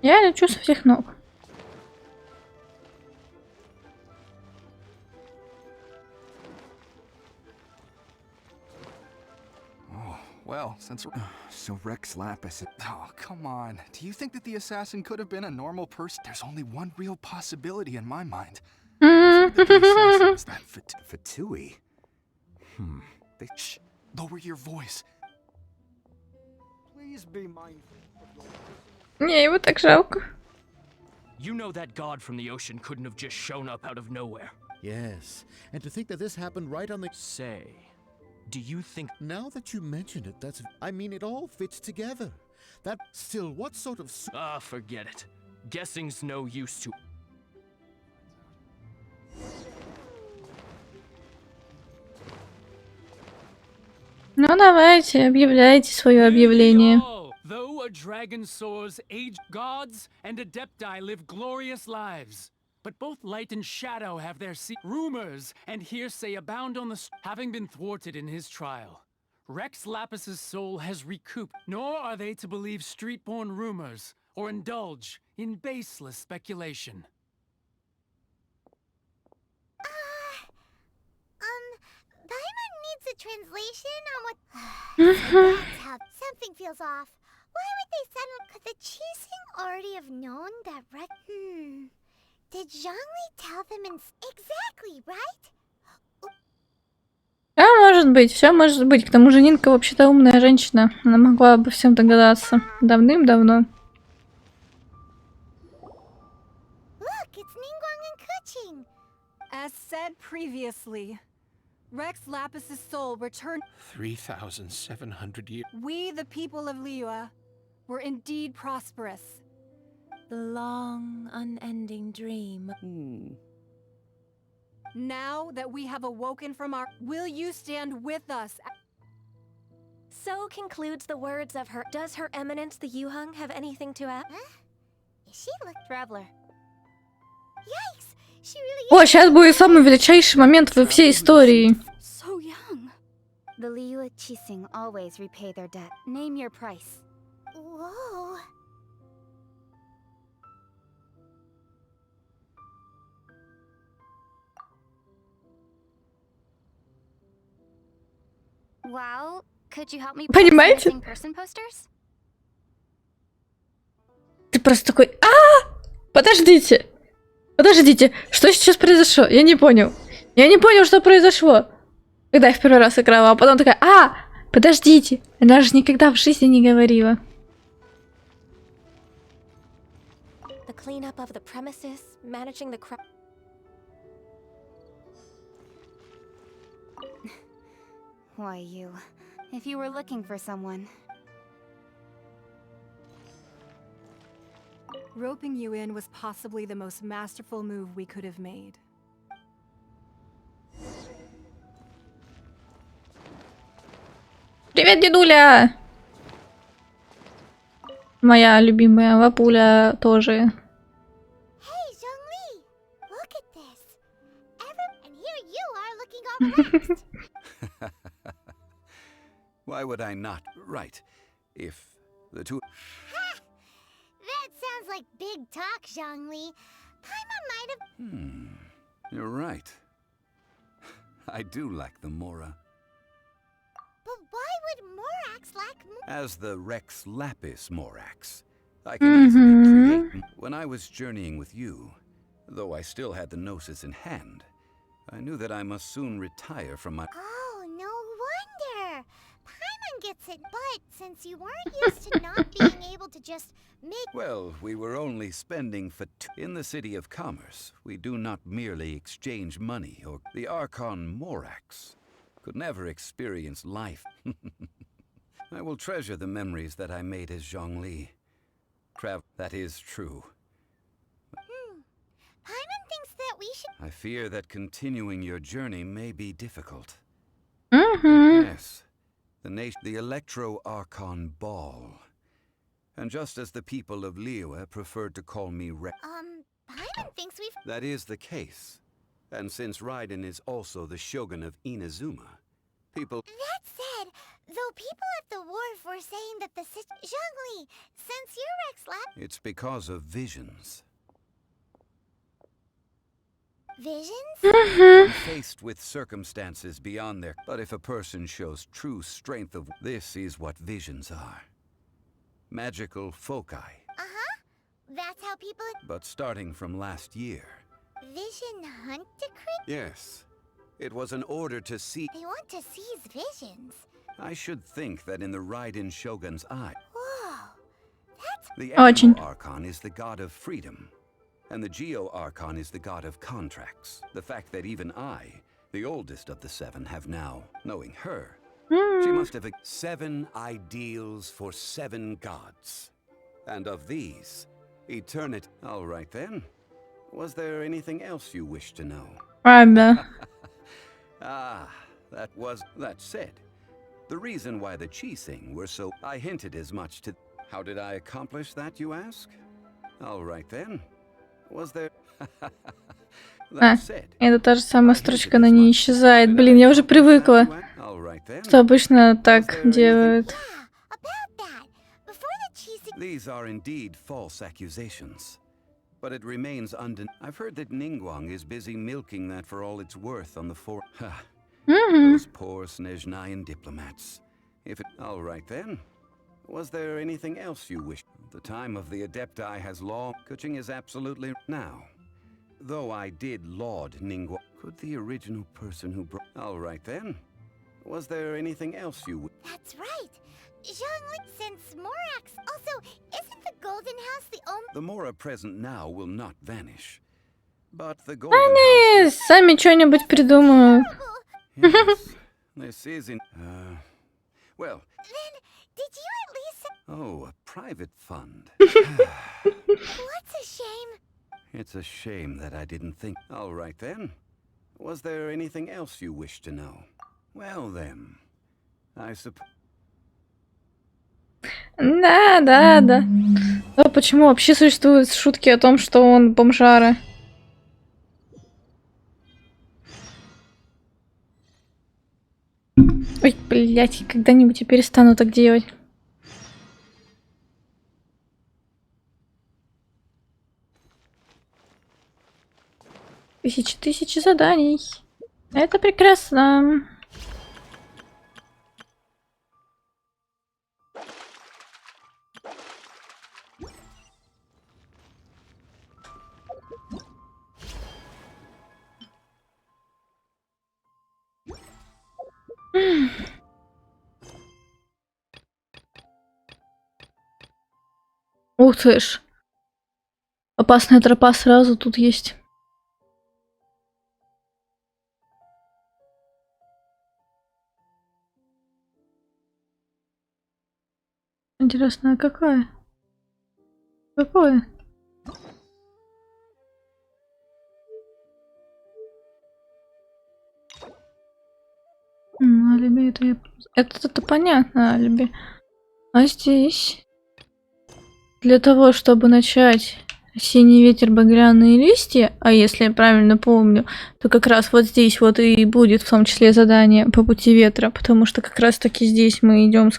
Я лечу со всех ног. Well, since... So Rex Lapis... Oh, come on. Do you think that the assassin could have been a normal person? There's only one real possibility in my mind. I fear that the assassin is that Fatui. Shh. Lower your voice. Please be mindful. Мне его так жалко. You know that god from the ocean couldn't have just shown up out of nowhere. Yes, and to think that this happened right on the... Say, do you think... Now that you mention it, that's... I mean, it all fits together. That... Still, what sort of... Ah, forget it. Guessing's no use to... Ну давайте, объявляйте свое объявление. Though a dragon soars, age gods and adepti live glorious lives. But both light and shadow have their rumors and hearsay abound on the having been thwarted in his trial. Rex Lapis's soul has recouped, nor are they to believe street-born rumors or indulge in baseless speculation. Paimon needs a translation on what... That's how something feels off. Why would they send... Could the Chising already have known that Did Zhongli tell them in... Exactly, right? А, может быть, все может быть. К тому же Нинка вообще-то умная женщина. Она могла обо всем догадаться давным-давно. Look, it's Ningguang and Kuching. As said previously, Rex Lapis's soul returned. 3,700 years. We, the people of Liyue, were indeed prosperous. The long, unending dream. Now that we have awoken from our... Will you stand with us? So concludes the words of her... Does Her Eminence the Yuheng have anything to add? Huh? Is she look... Traveler. Yikes! She really... О, сейчас будет самый величайший момент во всей истории. So young. The Liyue Chising always repay their debt. Name your price. Whoa. Well, could you help me Понимаете? missing person posters? Ты просто такой... Подождите! Подождите! Что сейчас произошло? Я не понял. Я не понял, что произошло. Когда я в первый раз играла, а потом такая... Подождите! Она же никогда в жизни не говорила. The cleanup of the premises, managing the crowd. Why you? If you were looking for someone. Roping you in was possibly the most masterful move we could have made. Привет, дедуля! Моя любимая Лапуля тоже. Hey, Zhongli! Look at this! And here you are looking all relaxed. Why would I not? Right. If the two... Ha! That sounds like big talk, Zhongli. Paimon might have... You're right. I do lack the Mora. But why would Morax lack... As the Rex Lapis Morax, I can easily create... When I was journeying with you, though I still had the Gnosis in hand, I knew that I must soon retire from my... Oh, no wonder! Paimon gets it, but since you weren't used to not being able to just make... Well, we were only spending for... In the City of Commerce, we do not merely exchange money, or... The Archon Morax could never experience life. I will treasure the memories that I made as Zhongli. That is true. Paimon thinks that we should... I fear that continuing your journey may be difficult. Yes. The Electro-Archon Ball. And just as the people of Liyue preferred to call me Paimon thinks we've... That is the case. And since Raiden is also the Shogun of Inazuma, people... That said, Though people at the wharf were saying that the Zhongli, since you're Rex Lab... It's because of visions. Visions? When faced with circumstances beyond their... But if a person shows true strength of... This is what visions are. Magical foci. Uh-huh. That's how people... But starting from last year... Vision hunt decree? Yes. It was an order to see... They want to seize visions. I should think that in the Raiden Shogun's eye... Whoa. That's... The Очень. Animal Archon is the god of freedom. And the Geo Archon is the god of contracts. The fact that even I, the oldest of the seven, have now, knowing her, she must have 7 ideals for 7 gods. And of these, eternity... All right then. Was there anything else you wish to know? Правда. That said, the reason why the Qixing were so... I hinted as much to... How did I accomplish that, you ask? All right then. Was there... А, это та же самая строчка, она не исчезает. Блин, я уже привыкла, что обычно так делают. These are indeed false accusations. But it remains I've heard that Ningguang is busy milking that for all it's worth on the Those poor Snezhnayan diplomats. All right then. Was there anything else you wish? The time of the Adepti has long... Kuching is absolutely... Now, though I did laud Ningguang... Could the original person who brought... All right then. Was there anything else you would... That's right. Zhongli, since Morax... Also, isn't the Golden House the only... The Mora present now will not vanish. But the Golden Они сами что-нибудь придумают. Yes, this is in... well... Then, did you at least... Oh, a private fund. What's a shame? It's a shame that I didn't think... All right then. Was there anything else you wish to know? Well then, I suppose... Да. А почему вообще существуют шутки о том, что он бомжара? Ой, блядь, когда-нибудь я перестану так делать. Тысячи заданий. Это прекрасно. Ух ты ж. Опасная тропа сразу тут есть. Интересно, а какая? Какое? Алиби, это я... Это понятно, алиби. А здесь? Для того, чтобы начать «Синий ветер, багряные листья», а если я правильно помню, то как раз вот здесь вот и будет в том числе задание по пути ветра, потому что как раз таки здесь мы идем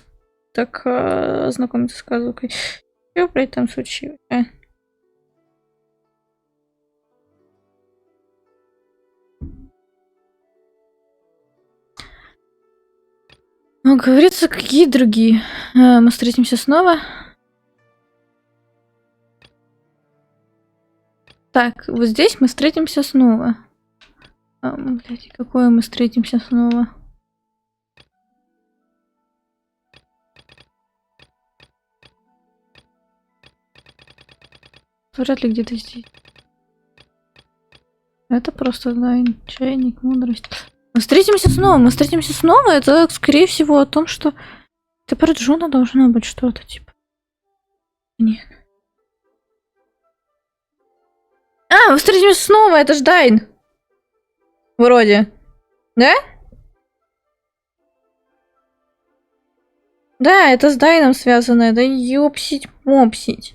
так знакомиться с казукой. Что, блядь, там случилось, а? Ну, говорится, какие другие? Мы встретимся снова. Так, вот здесь мы встретимся снова. Блядь, какое мы встретимся снова? Вряд ли где-то здесь. Это просто, да, чайник, мудрость. Мы встретимся снова. Это, скорее всего, о том, что... Это про Джуна должно быть что-то, типа. Нет. А, мы встретимся снова, это ж Дайн. Вроде. Да? Да, это с Дайном связано. Да ёпсить, мопсить.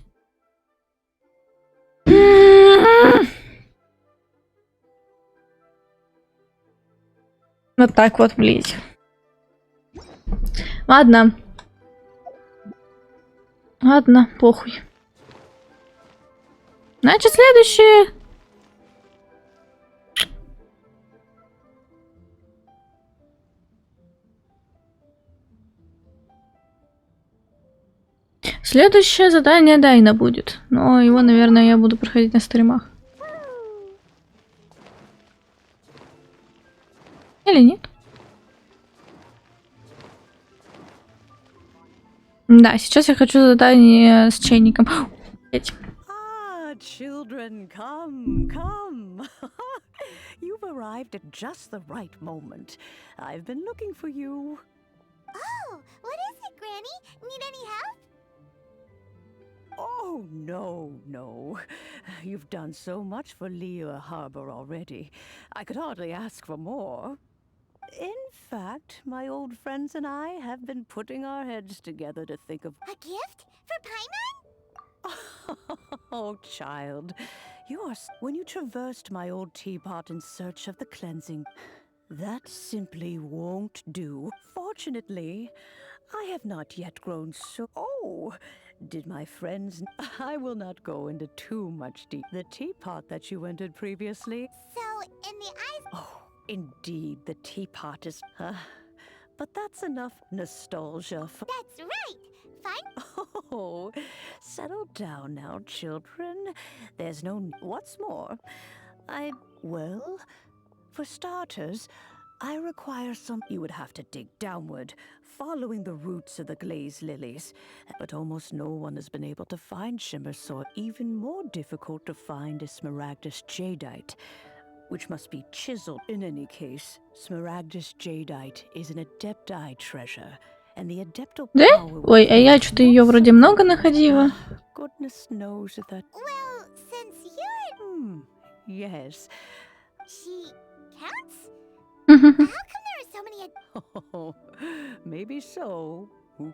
Вот так вот, блядь. Ладно. Ладно, похуй. Значит, следующее. Следующее задание Дайна будет. Но его, наверное, я буду проходить на стримах. Или нет? Да, сейчас я хочу задание с чайником. Ah, children, come. You've arrived at just the right moment. I've been looking for you. Oh, what is it, Granny? Need any help? Oh, no. You've done so much for Lea Harbor already. I could hardly ask for more. In fact, my old friends and I have been putting our heads together to think of... A gift? For Paimon? Oh, child. When you traversed my old teapot in search of the cleansing, that simply won't do. Fortunately, I have not yet grown so... Oh, did my friends... I will not go into too much deep. The teapot that you entered previously... So, in the eyes... Oh, indeed, the teapot is... but that's enough nostalgia for... That's right! Fine? Oh, settle down now, children. There's no... What's more, Well, for starters, I require some... You would have to dig downward, following the roots of the glazed lilies. But almost no one has been able to find shimmer soil. Even more difficult to find is smaragdus jadeite, which must be chiseled. In any case, smaragdus jadeite is an adepti treasure. And the adeptal Да? power... Ой, а я что-то ее вроде много находила. Goodness knows that... Well, since you're... Yes. She counts? How come there are so many... Oh, maybe so.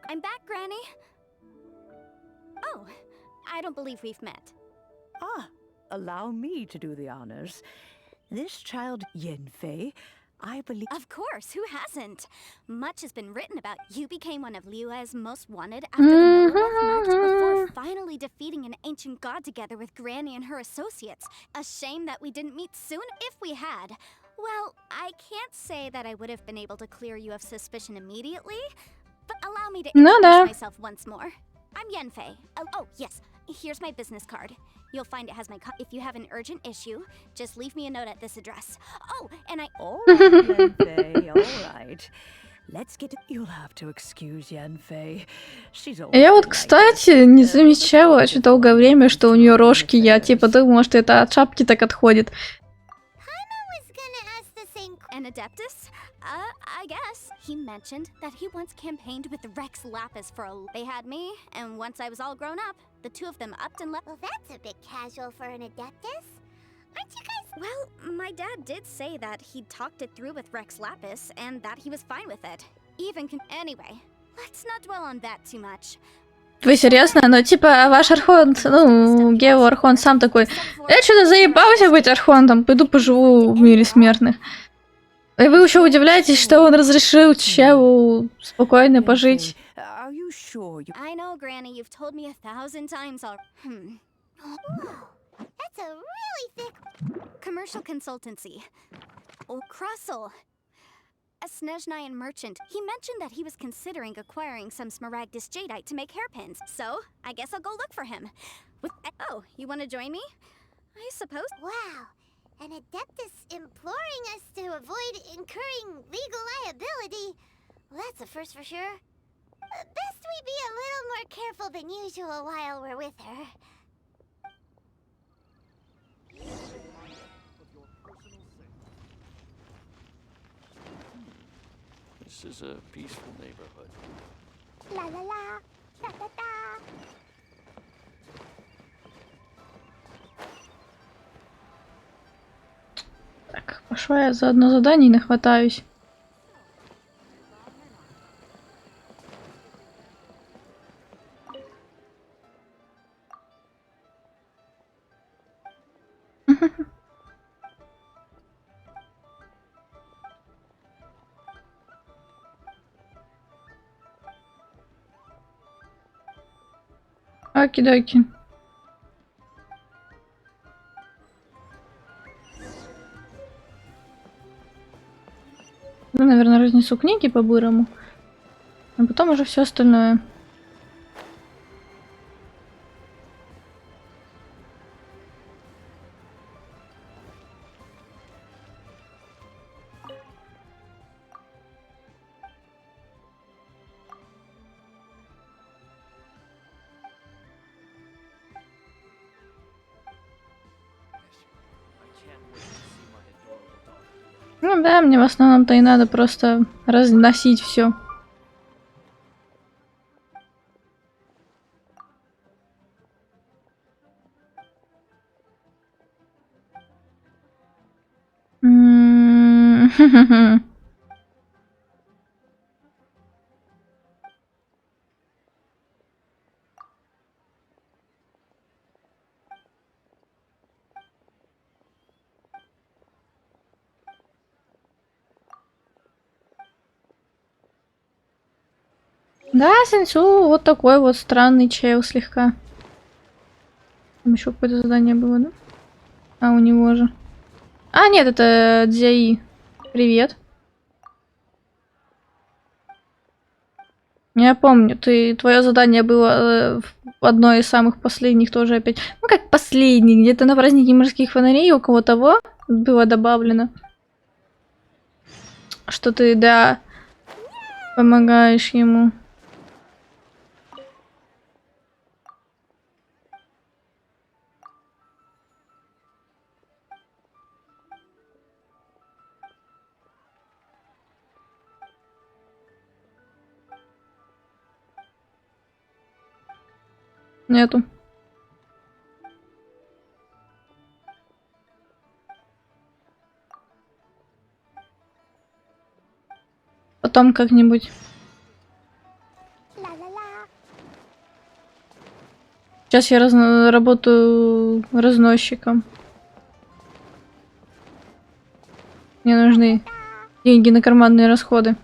I'm back, Granny. Oh, I don't believe we've met. Ah, allow me to do the honors. This child, Yenfei, I believe... Of course, who hasn't? Much has been written about you became one of Liu's most wanted after the Millowith merged before finally defeating an ancient god together with Granny and her associates. A shame that we didn't meet soon. If we had, well, I can't say that I would have been able to clear you of suspicion immediately, but allow me to introduce myself once more. I'm Yenfei. Oh, yes, here's my business card. You'll find it has my if you have an urgent issue, just leave me a note at this address. Oh, and I... All right, Yenfei, all right. Let's get... You'll have to excuse Yenfei. She's always... Я вот, кстати, не замечала очень долгое время, что у нее рожки. Я типа думала, что это от шапки так отходит. An adeptus? I guess. He mentioned that he once campaigned with Rex Lapis for a... They had me, and once I was all grown up, the two of them upped and left... Well, that's a bit casual for an adeptus. Aren't you guys... Well, my dad did say that he'd talked it through with Rex Lapis, and that he was fine with it. Even Anyway, let's not dwell on that too much. Вы серьезно? Ну, типа, ваш архонт, ну, Гео архонт сам такой, я что-то заебался быть архонтом, пойду поживу в мире смертных. И вы еще удивляетесь, что он разрешил Чайлу спокойно пожить. I know, Granny, you've told me 1,000 times already. That's a really thick... Commercial consultancy. Oh, Crossel. A Snezhnayan merchant. He mentioned that he was considering acquiring some smaragdus jadeite to make hairpins. So, I guess I'll go look for him. Oh, you want to join me? I suppose. Wow. An adeptus imploring us to avoid incurring legal liability. Well, that's a first for sure. Best we be a little more careful than usual while we're with her. This is a peaceful neighborhood. La la la, da da da. Так, пошла я за одно задание и нахватаюсь. Аки-даки. Ну, наверное, разнесу книги по-бырому, а потом уже все остальное. Ну да, мне в основном-то и надо просто разносить все. Да, Сенсу, вот такой вот странный чел слегка. Там еще какое-то задание было, да? А, у него же. А, нет, это Дзяи. Привет. Я помню, твое задание было одно из самых последних тоже опять. Ну как последний, где-то на празднике морских фонарей у кого того было добавлено. Что ты, да, помогаешь ему. Нету. Потом как-нибудь. Сейчас я работаю разносчиком. Мне нужны деньги на карманные расходы.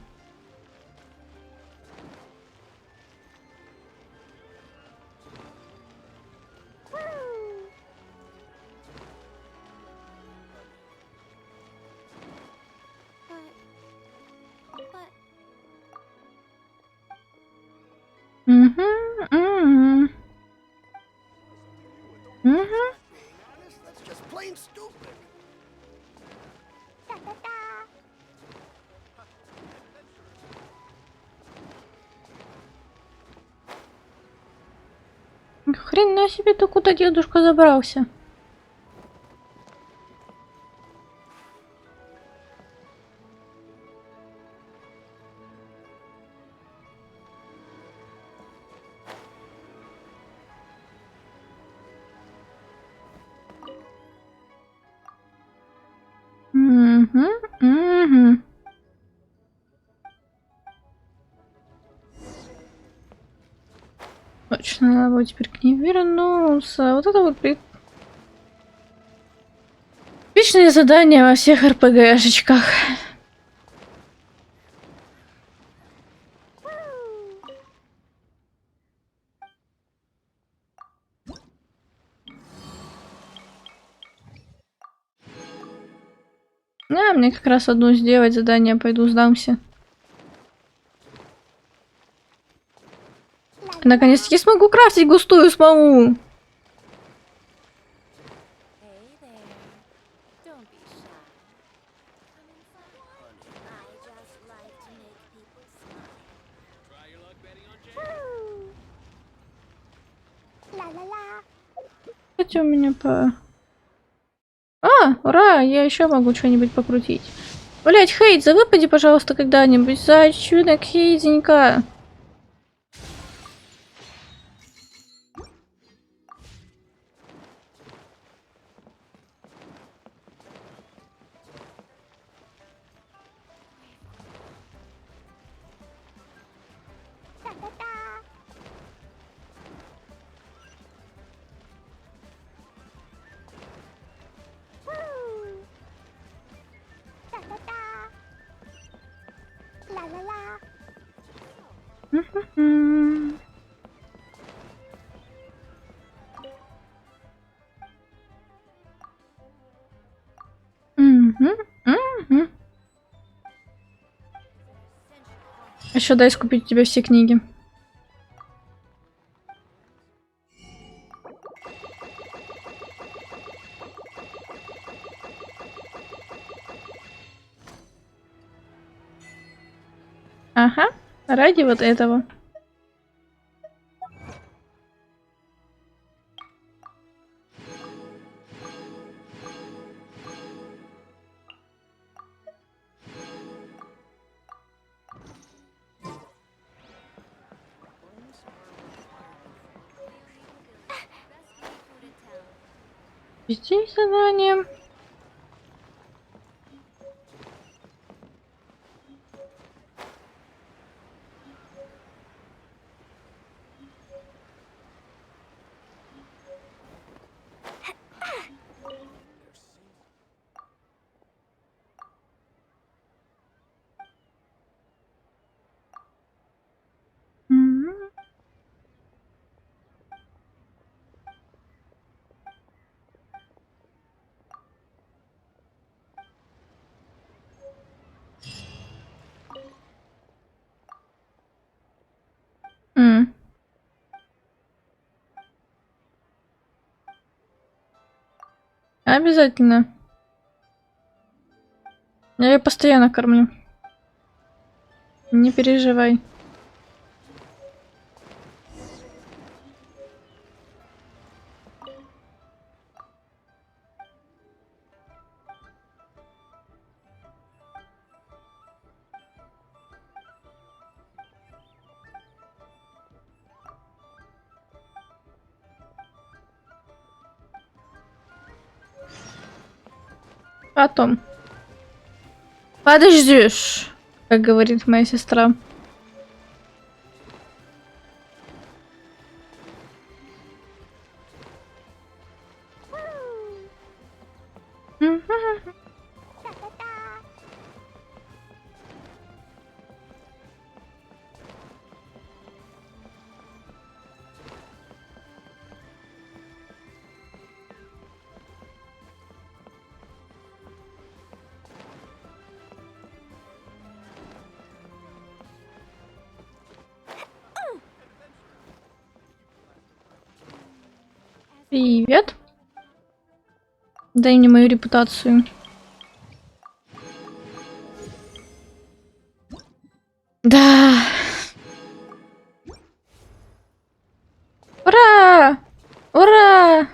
Хрена себе, ты куда дедушка забрался? Точно, надо было теперь к ней вернуться. Вот это вот типичные задания во всех РПГшечках. А, мне как раз одну сделать задание, пойду сдамся. Наконец-таки смогу крафтить густую смолу. Хотя у меня по... А, ура, я еще могу что-нибудь покрутить. Блять, Хейт, выпади, пожалуйста, когда-нибудь. Зайчонок, Хейзенька. Еще дай скупить у тебя все книги. Ага, ради вот этого. Вести задание. Обязательно. Я ее постоянно кормлю. Не переживай. Потом. Подождешь, как говорит моя сестра. Привет. Дай мне мою репутацию. Да. Ура! Ура!